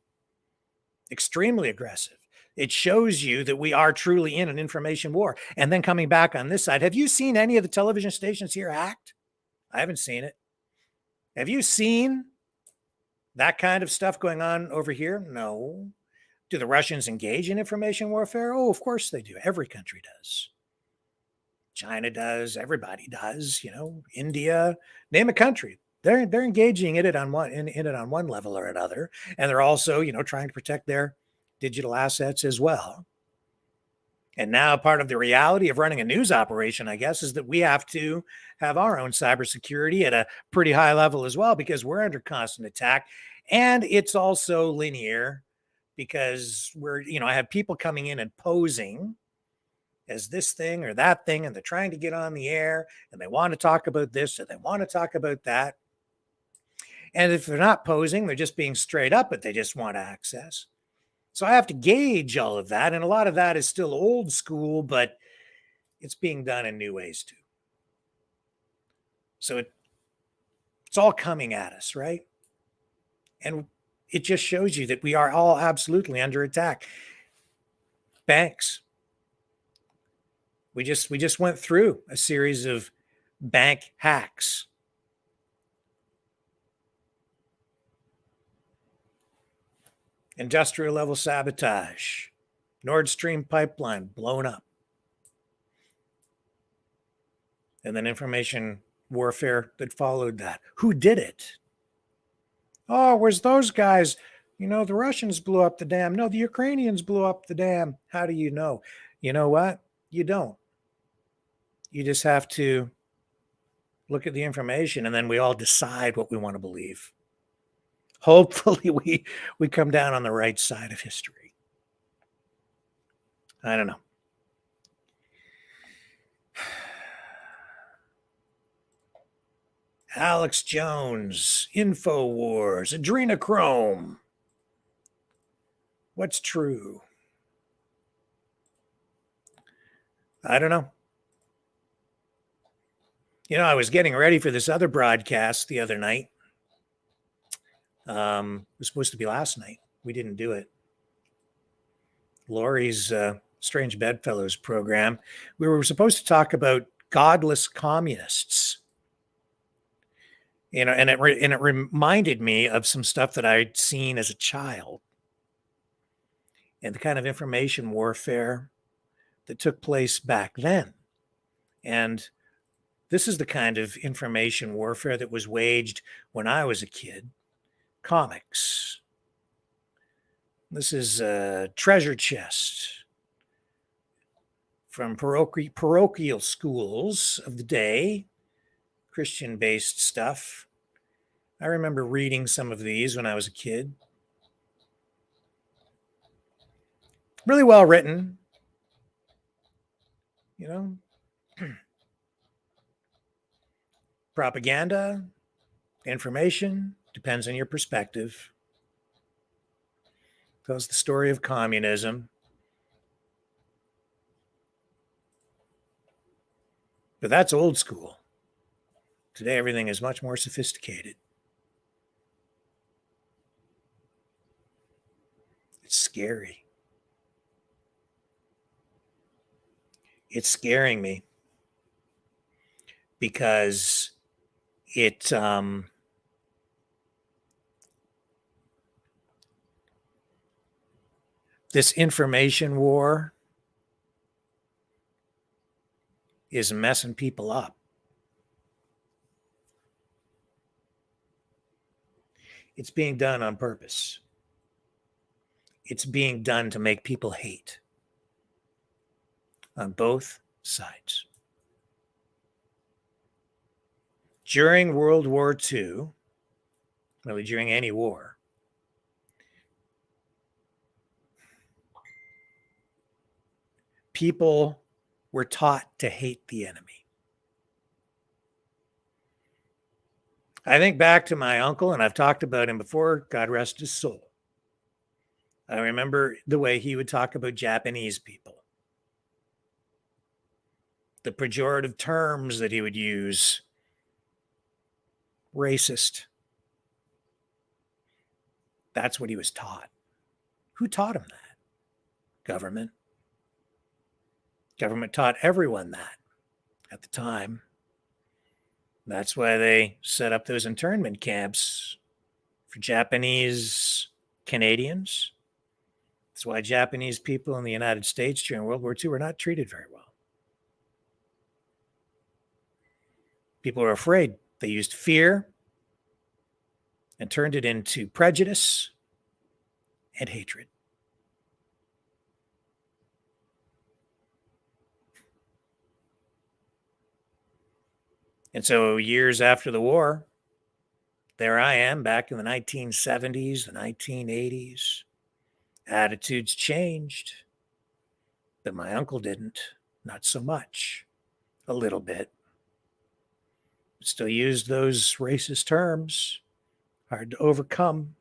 Extremely aggressive. It shows you that we are truly in an information war. And then coming back on this side, have you seen any of the television stations here hacked? I haven't seen it. Have you seen that kind of stuff going on over here? No. Do the Russians engage in information warfare? Oh, of course they do. Every country does. China does. Everybody does. India, name a country. They're engaging in it on one level or another, and they're also trying to protect their digital assets as well. And now part of the reality of running a news operation, I guess, is that we have to have our own cybersecurity at a pretty high level as well, because we're under constant attack. And it's also linear because I have people coming in and posing as this thing or that thing, and they're trying to get on the air and they want to talk about this or they want to talk about that. And if they're not posing, they're just being straight up, but they just want access. So I have to gauge all of that. And a lot of that is still old school, but it's being done in new ways too. So it's all coming at us, right? And it just shows you that we are all absolutely under attack. Banks. We just went through a series of bank hacks. Industrial level sabotage. Nord Stream pipeline blown up. And then information warfare that followed that. Who did it? Oh, it was those guys. The Russians blew up the dam. No, the Ukrainians blew up the dam. How do you know? You know what? You don't. You just have to look at the information, and then we all decide what we want to believe. Hopefully we come down on the right side of history. I don't know. Alex Jones, InfoWars, Adrenochrome. What's true? I don't know. I was getting ready for this other broadcast the other night. It was supposed to be last night. We didn't do it. Lori's Strange Bedfellows program. We were supposed to talk about godless communists. And it reminded me of some stuff that I'd seen as a child and the kind of information warfare that took place back then. And this is the kind of information warfare that was waged when I was a kid. Comics. This is a treasure chest from parochial schools of the day, Christian-based stuff. I remember reading some of these when I was a kid. Really well written, propaganda, information, depends on your perspective. Tells the story of communism. But that's old school. Today, everything is much more sophisticated. It's scary. It's scaring me because this information war is messing people up. It's being done on purpose. It's being done to make people hate on both sides. During World War II, really during any war, people were taught to hate the enemy. I think back to my uncle, and I've talked about him before, God rest his soul. I remember the way he would talk about Japanese people. The pejorative terms that he would use. Racist. That's what he was taught. Who taught him that? Government. Government taught everyone that at the time. That's why they set up those internment camps for Japanese Canadians. That's why Japanese people in the United States during World War II were not treated very well. People were afraid. They used fear and turned it into prejudice and hatred. And so years after the war, there I am back in the 1970s, the 1980s. Attitudes changed, but my uncle didn't. Not so much. A little bit. Still used those racist terms. Hard to overcome.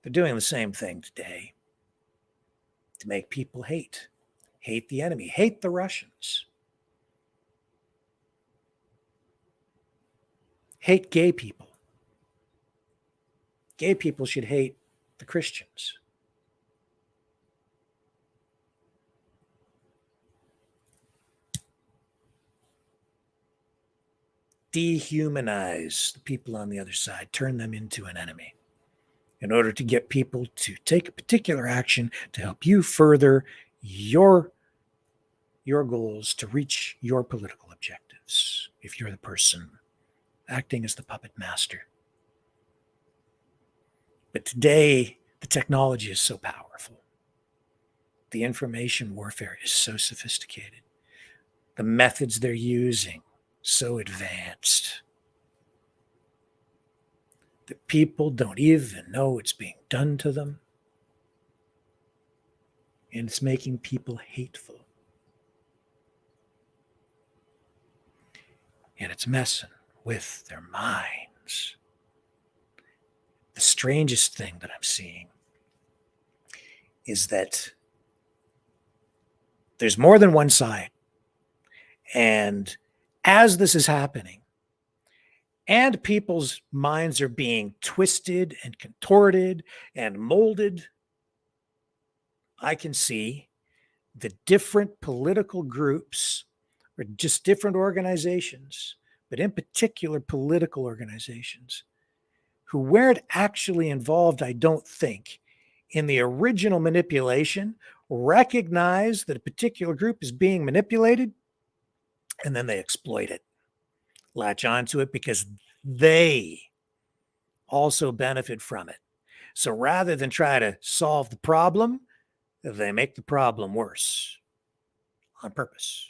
They're doing the same thing today to make people hate the enemy, hate the Russians, hate gay people. Gay people should hate the Christians. Dehumanize the people on the other side, turn them into an enemy in order to get people to take a particular action to help you further your goals, to reach your political objectives, if you're the person acting as the puppet master. But today, the technology is so powerful. The information warfare is so sophisticated. The methods they're using, so advanced, that people don't even know it's being done to them. And it's making people hateful. And it's messing with their minds. The strangest thing that I'm seeing is that there's more than one side. And as this is happening, and people's minds are being twisted and contorted and molded, I can see the different political groups or just different organizations, but in particular political organizations, who weren't actually involved, I don't think, in the original manipulation, recognize that a particular group is being manipulated, and then they exploit it, latch onto it because they also benefit from it. So rather than try to solve the problem, they make the problem worse on purpose.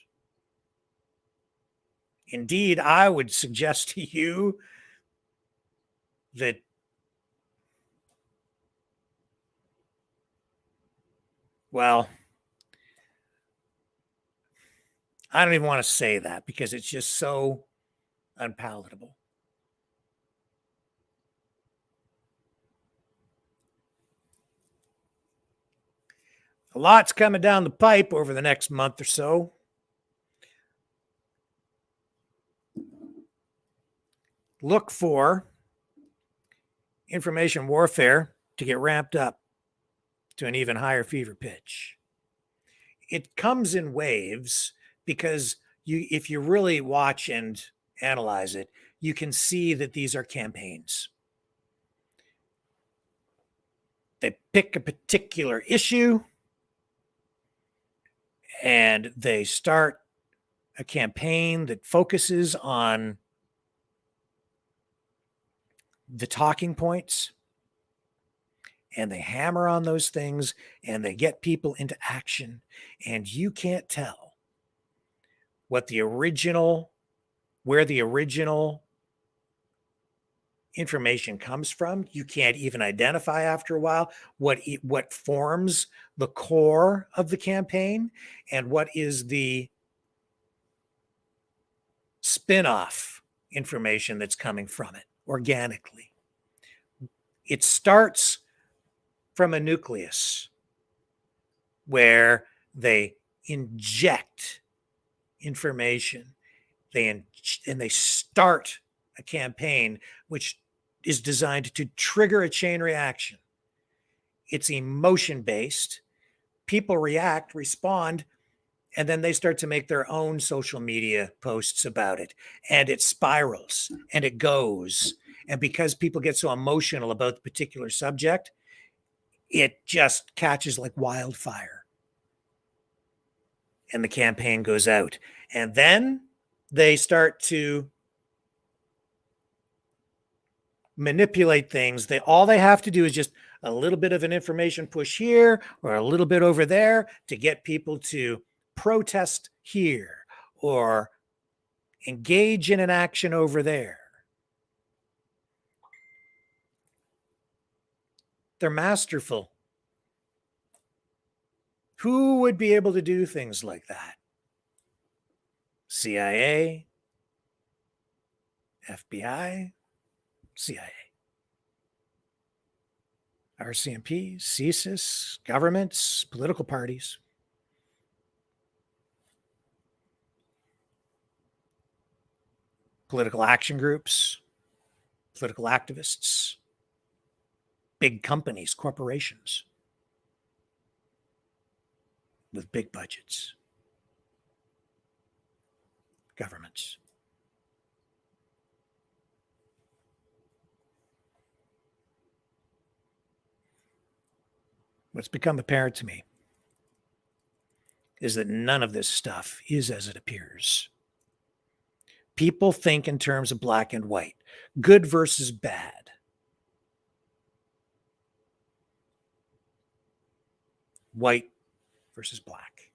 Indeed, I would suggest to you that well, I don't even want to say that because it's just so unpalatable. A lot's coming down the pipe over the next month or so. Look for information warfare to get ramped up to an even higher fever pitch. It comes in waves because if you really watch and analyze it, you can see that these are campaigns. They pick a particular issue and they start a campaign that focuses on the talking points, and they hammer on those things and they get people into action, and you can't tell where the original information comes from. You can't even identify after a while what forms the core of the campaign and what is the spin-off information that's coming from it organically. It starts from a nucleus where they inject information, and they start a campaign which is designed to trigger a chain reaction. It's emotion-based. People react, respond, and then they start to make their own social media posts about it. And it spirals and it goes. And because people get so emotional about the particular subject, it just catches like wildfire. And the campaign goes out. And then they start to manipulate things. All they have to do is just a little bit of an information push here or a little bit over there to get people to protest here or engage in an action over there. They're masterful. Who would be able to do things like that? CIA, FBI, CIA, RCMP, CSIS, governments, political parties. Political action groups, political activists, big companies, corporations with big budgets, governments. What's become apparent to me is that none of this stuff is as it appears. People think in terms of black and white, good versus bad. White versus black.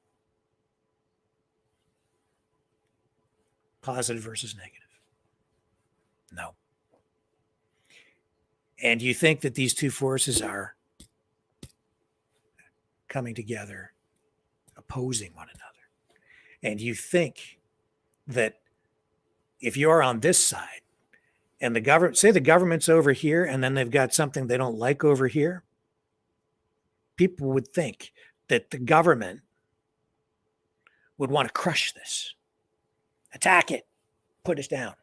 Positive versus negative. No. And you think that these two forces are coming together, opposing one another. And you think that if you're on this side and the government, say the government's over here and then they've got something they don't like over here, people would think that the government would want to crush this, attack it, put us down.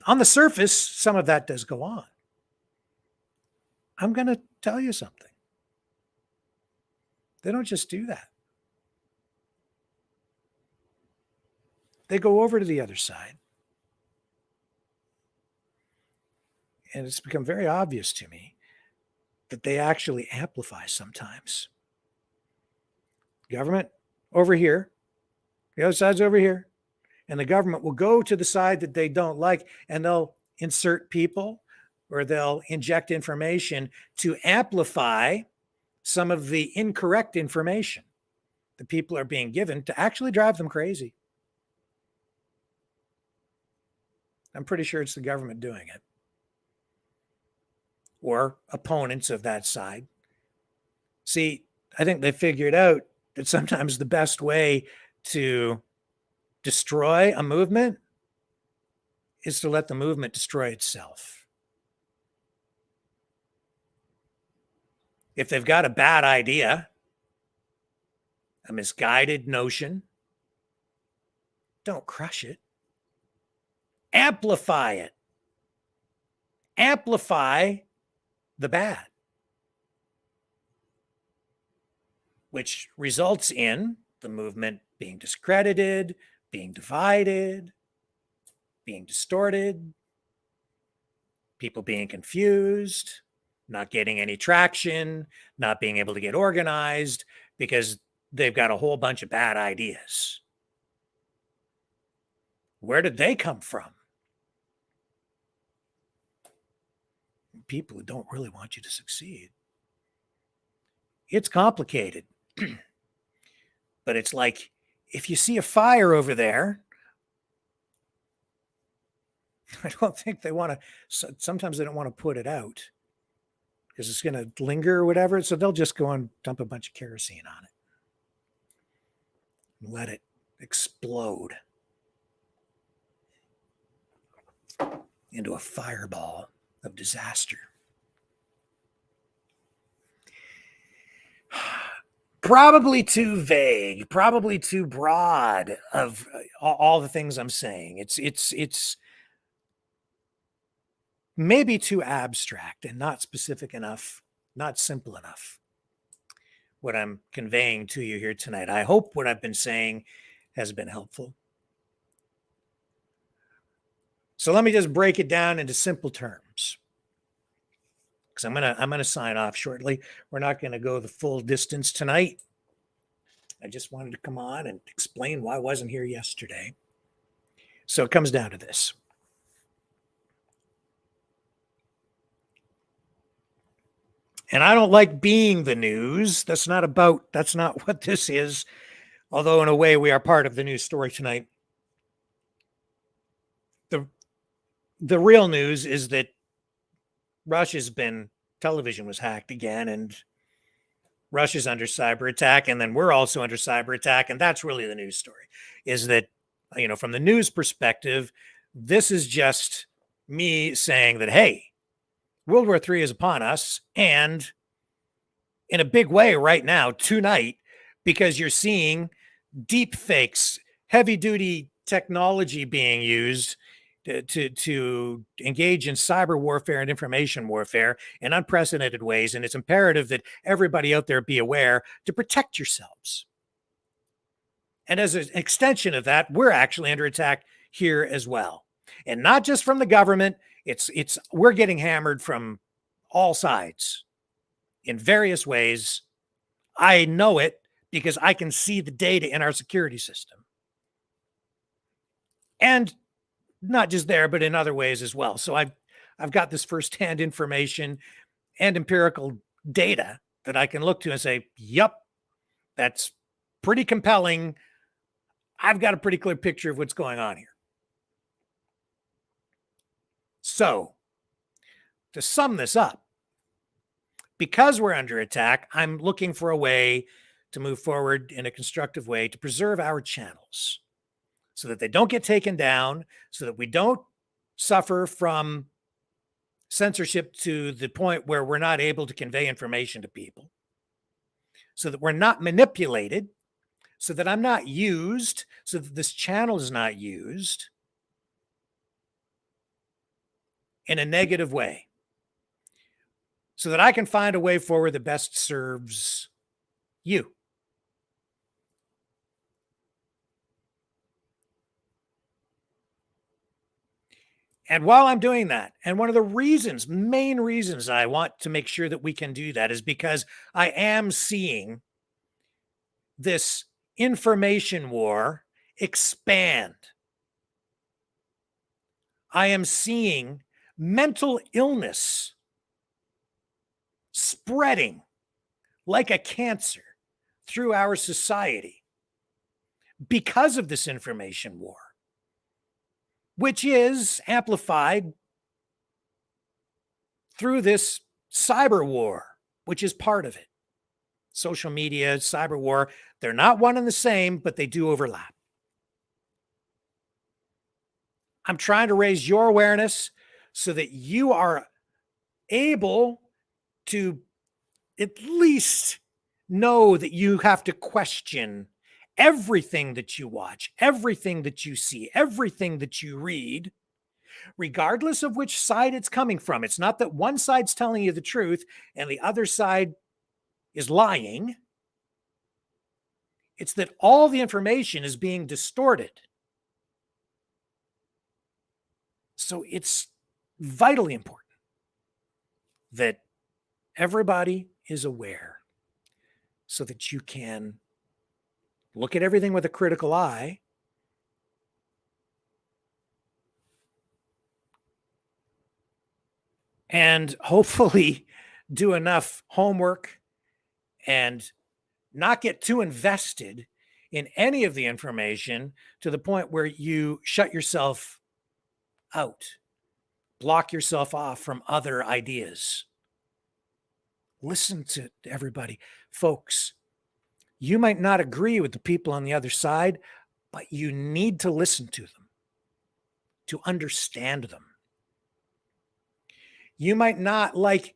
On the surface, some of that does go on. I'm going to tell you something. They don't just do that. They go over to the other side. And it's become very obvious to me that they actually amplify sometimes. Government over here, the other side's over here, and the government will go to the side that they don't like, and they'll insert people or they'll inject information to amplify some of the incorrect information that people are being given to actually drive them crazy. I'm pretty sure it's the government doing it, or opponents of that side. See, I think they figured out that sometimes the best way to destroy a movement is to let the movement destroy itself. If they've got a bad idea, a misguided notion, don't crush it. Amplify it. Amplify the bad, which results in the movement being discredited, being divided, being distorted, people being confused, not getting any traction, not being able to get organized because they've got a whole bunch of bad ideas. Where did they come from? People who don't really want you to succeed. It's complicated. But it's like, if you see a fire over there, I don't think they want to, sometimes they don't want to put it out because it's going to linger or whatever. So they'll just go and dump a bunch of kerosene on it and let it explode into a fireball of disaster. Probably too vague, probably too broad of all the things I'm saying. It's maybe too abstract and not specific enough, not simple enough. What I'm conveying to you here tonight. I hope what I've been saying has been helpful. So let me just break it down into simple terms, because I'm gonna sign off shortly. We're not going to go the full distance tonight. I just wanted to come on and explain why I wasn't here yesterday. So it comes down to this. And I don't like being the news. That's not what this is. Although in a way we are part of the news story tonight. the real news is that television was hacked again, and Russia's under cyber attack, and then we're also under cyber attack. And that's really the news story, is that, from the news perspective, this is just me saying that, hey, World War III is upon us, and in a big way right now, tonight, because you're seeing deep fakes, heavy duty technology being used to engage in cyber warfare and information warfare in unprecedented ways. And it's imperative that everybody out there be aware to protect yourselves. And as an extension of that, we're actually under attack here as well. And not just from the government, we're getting hammered from all sides in various ways. I know it because I can see the data in our security system. And not just there, but in other ways as well. So I've got this firsthand information and empirical data that I can look to and say, yep, that's pretty compelling. I've got a pretty clear picture of what's going on here. So to sum this up, because we're under attack, I'm looking for a way to move forward in a constructive way to preserve our channels so that they don't get taken down, so that we don't suffer from censorship to the point where we're not able to convey information to people, so that we're not manipulated, so that I'm not used, so that this channel is not used in a negative way, so that I can find a way forward that best serves you. And while I'm doing that, and one of the main reasons I want to make sure that we can do that is because I am seeing this information war expand. I am seeing mental illness spreading like a cancer through our society because of this information war, which is amplified through this cyber war, which is part of it. Social media, cyber war, they're not one and the same, but they do overlap. I'm trying to raise your awareness so that you are able to at least know that you have to question everything that you watch, everything that you see, everything that you read, regardless of which side it's coming from. It's not that one side's telling you the truth and the other side is lying. It's that all the information is being distorted. So it's vitally important that everybody is aware so that you can look at everything with a critical eye and hopefully do enough homework and not get too invested in any of the information to the point where you shut yourself out, block yourself off from other ideas. Listen to everybody. Folks, you might not agree with the people on the other side, but you need to listen to them, to understand them. You might not like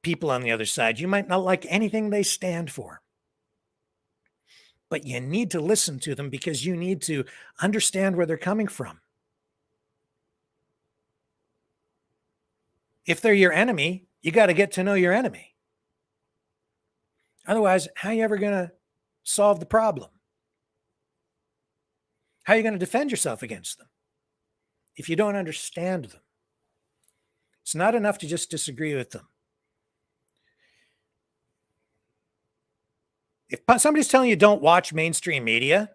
people on the other side. You might not like anything they stand for. But you need to listen to them because you need to understand where they're coming from. If they're your enemy, you got to get to know your enemy. Otherwise, how are you ever going to solve the problem? How are you going to defend yourself against them if you don't understand them? It's not enough to just disagree with them. If somebody's telling you don't watch mainstream media,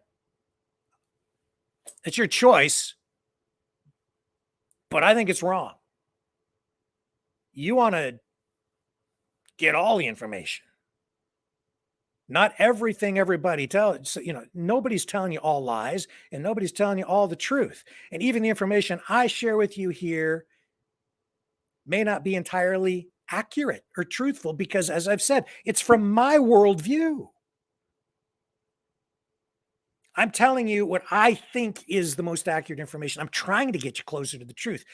it's your choice, but I think it's wrong. You want to get all the information. Not everything everybody tells, nobody's telling you all lies and nobody's telling you all the truth. And even the information I share with you here may not be entirely accurate or truthful because, as I've said, it's from my worldview. I'm telling you what I think is the most accurate information. I'm trying to get you closer to the truth.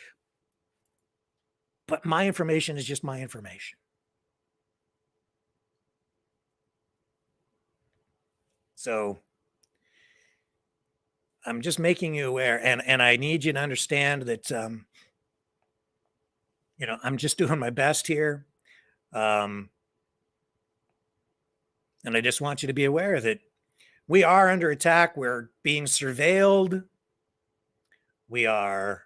But my information is just my information. So I'm just making you aware, and I need you to understand that I'm just doing my best here. And I just want you to be aware that we are under attack. We're being surveilled. We are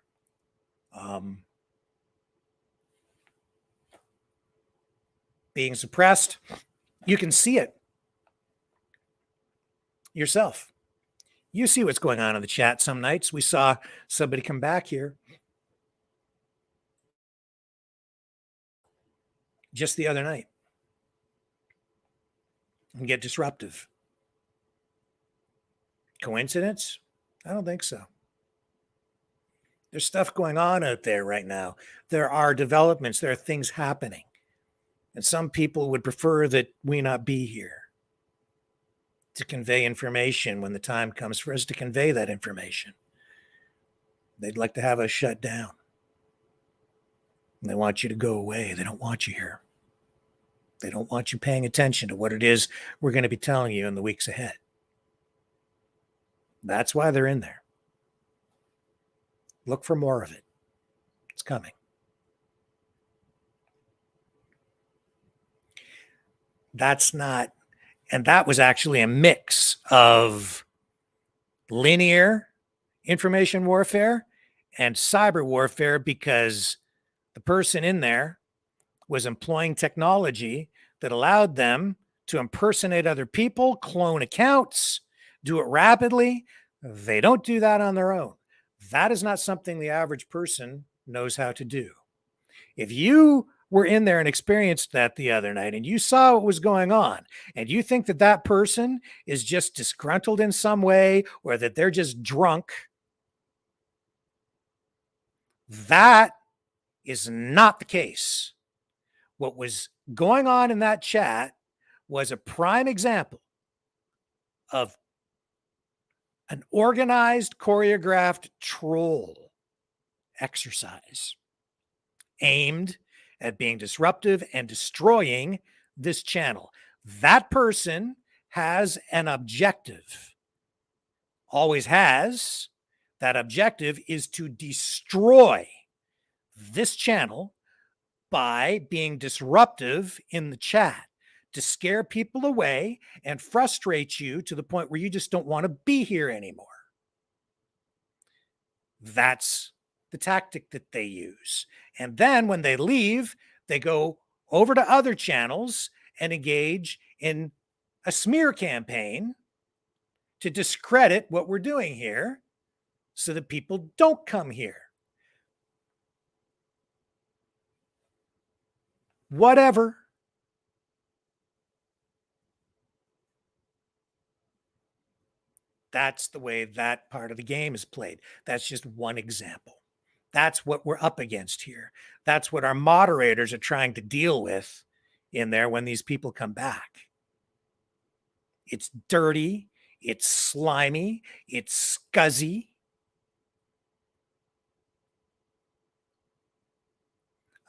being suppressed. You can see it yourself. You see what's going on in the chat some nights. We saw somebody come back here just the other night and get disruptive. Coincidence? I don't think so. There's stuff going on out there right now. There are developments. There are things happening. And some people would prefer that we not be here to convey information when the time comes for us to convey that information. They'd like to have us shut down. And they want you to go away. They don't want you here. They don't want you paying attention to what it is we're going to be telling you in the weeks ahead. That's why they're in there. Look for more of it. It's coming. That was actually a mix of linear information warfare and cyber warfare, because the person in there was employing technology that allowed them to impersonate other people, clone accounts, do it rapidly. They don't do that on their own. That is not something the average person knows how to do. If you were in there and experienced that the other night and you saw what was going on and you think that that person is just disgruntled in some way or that they're just drunk, that is not the case. What was going on in that chat was a prime example of an organized, choreographed troll exercise aimed at being disruptive and destroying this channel. That person has an objective, always has. That objective is to destroy this channel by being disruptive in the chat, to scare people away and frustrate you to the point where you just don't want to be here anymore. That's the tactic that they use. And then when they leave, they go over to other channels and engage in a smear campaign to discredit what we're doing here so that people don't come here. Whatever. That's the way that part of the game is played. That's just one example. That's what we're up against here. That's what our moderators are trying to deal with in there when these people come back. It's dirty. It's slimy. It's scuzzy.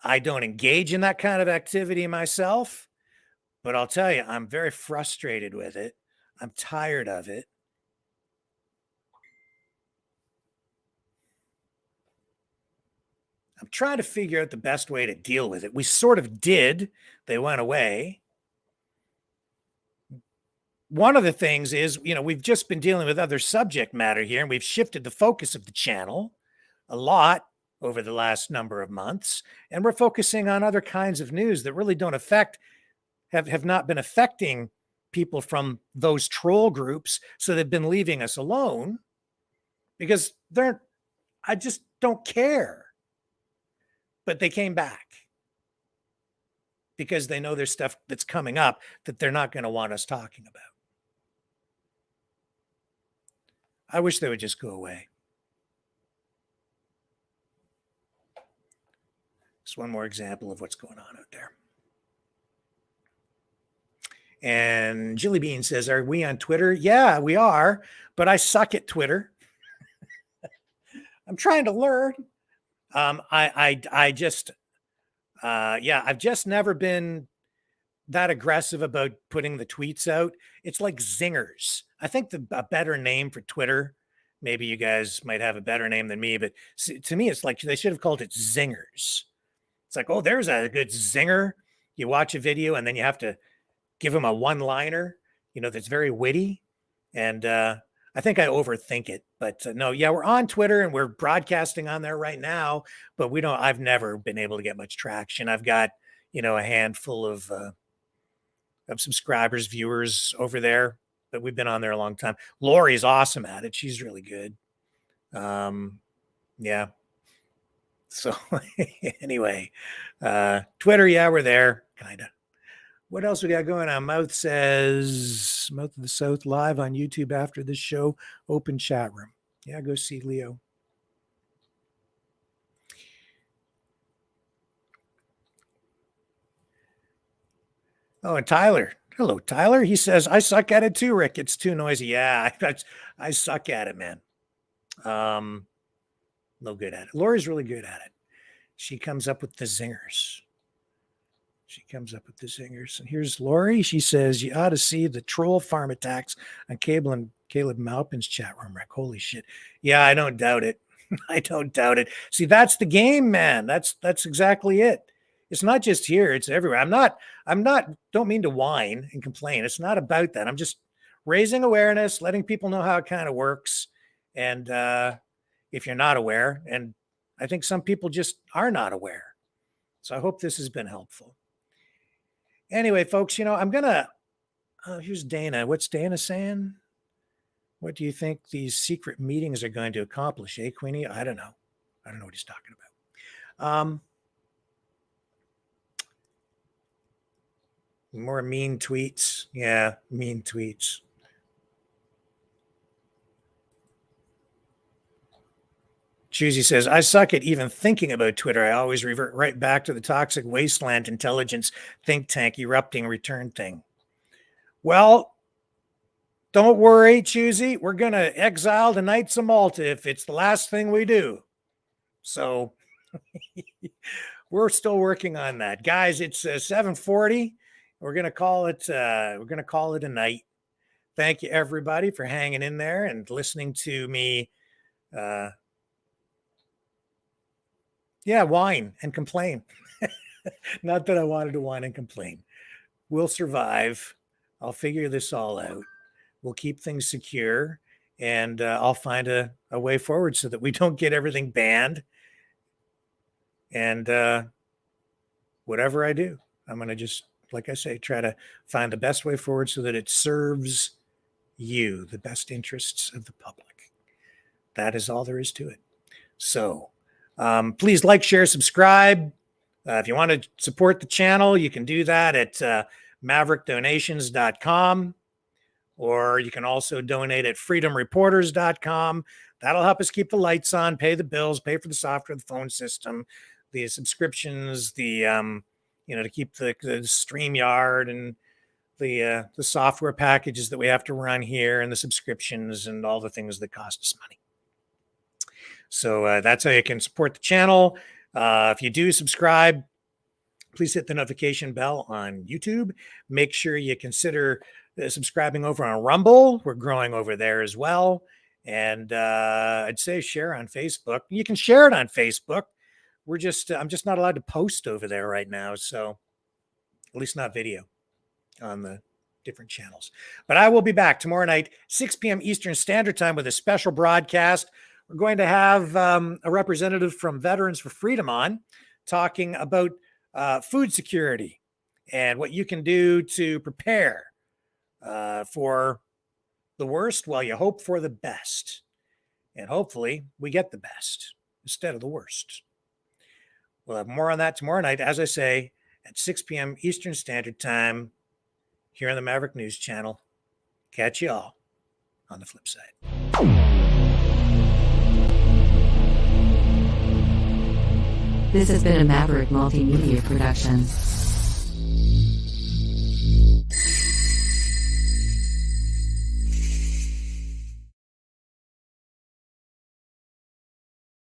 I don't engage in that kind of activity myself, but I'll tell you, I'm very frustrated with it. I'm tired of it. I'm trying to figure out the best way to deal with it. We sort of did. They went away. One of the things is, we've just been dealing with other subject matter here, and we've shifted the focus of the channel a lot over the last number of months. And we're focusing on other kinds of news that really don't have not been affecting people from those troll groups. So they've been leaving us alone because I just don't care. But they came back. because they know there's stuff that's coming up that they're not going to want us talking about. I wish they would just go away. Just one more example of what's going on out there. And Jilly Bean says, are we on Twitter? Yeah, we are, but I suck at Twitter. I'm trying to learn. I've just never been that aggressive about putting the tweets out. It's like zingers. I think a better name for Twitter, maybe you guys might have a better name than me, but to me, it's like they should have called it zingers. It's like, oh, there's a good zinger. You watch a video and then you have to give them a one-liner, that's very witty. And I think I overthink it, but no, yeah, we're on Twitter and we're broadcasting on there right now, but I've never been able to get much traction. I've got, a handful of subscribers, viewers over there, but we've been on there a long time. Lori's awesome at it. She's really good. Yeah. So anyway, Twitter, yeah, we're there, kind of. What else we got going on? Mouth says, Mouth of the South live on YouTube after this show. Open chat room. Yeah, go see Leo. Oh, and Tyler. Hello, Tyler. He says, I suck at it too, Rick. It's too noisy. Yeah, I suck at it, man. No good at it. Lori's really good at it. She comes up with the zingers. And here's Lori. She says, you ought to see the troll farm attacks on Caleb Malpin's chat room, Rick. Holy shit. Yeah, I don't doubt it. I don't doubt it. See, that's the game, man. That's exactly it. It's not just here. It's everywhere. Don't mean to whine and complain. It's not about that. I'm just raising awareness, letting people know how it kind of works. And if you're not aware, and I think some people just are not aware. So I hope this has been helpful. Anyway, folks, I'm going to, here's Dana. What's Dana saying? What do you think these secret meetings are going to accomplish, Queenie? I don't know. I don't know what he's talking about. More mean tweets. Yeah, mean tweets. Choosy says, I suck at even thinking about Twitter. I always revert right back to the toxic wasteland intelligence think tank erupting return thing. Well, don't worry, Choosy. We're going to exile the Knights of Malta if it's the last thing we do. So we're still working on that. Guys, it's 7:40. We're going to call it a night. Thank you, everybody, for hanging in there and listening to me whine and complain. Not that I wanted to whine and complain. We'll survive. I'll figure this all out. We'll keep things secure, and I'll find a way forward so that we don't get everything banned. And whatever I do, I'm going to just, like I say, try to find the best way forward so that it serves you, the best interests of the public. That is all there is to it. So, please like, share, subscribe. If you want to support the channel, you can do that at maverickdonations.com, or you can also donate at freedomreporters.com. That'll help us keep the lights on, pay the bills, pay for the software, the phone system, the subscriptions, to keep the StreamYard and the software packages that we have to run here, and the subscriptions and all the things that cost us money. So that's how you can support the channel. If you do subscribe, please hit the notification bell on YouTube. Make sure you consider subscribing over on Rumble. We're growing over there as well. And I'd say share on Facebook. You can share it on Facebook. I'm just not allowed to post over there right now. So at least not video on the different channels. But I will be back tomorrow night, 6 p.m. Eastern Standard Time, with a special broadcast. We're going to have a representative from Veterans for Freedom on, talking about food security and what you can do to prepare for the worst while you hope for the best. And hopefully we get the best instead of the worst. We'll have more on that tomorrow night, as I say, at 6 p.m. Eastern Standard Time here on the Maverick News Channel. Catch you all on the flip side. This has been a Maverick Multimedia production.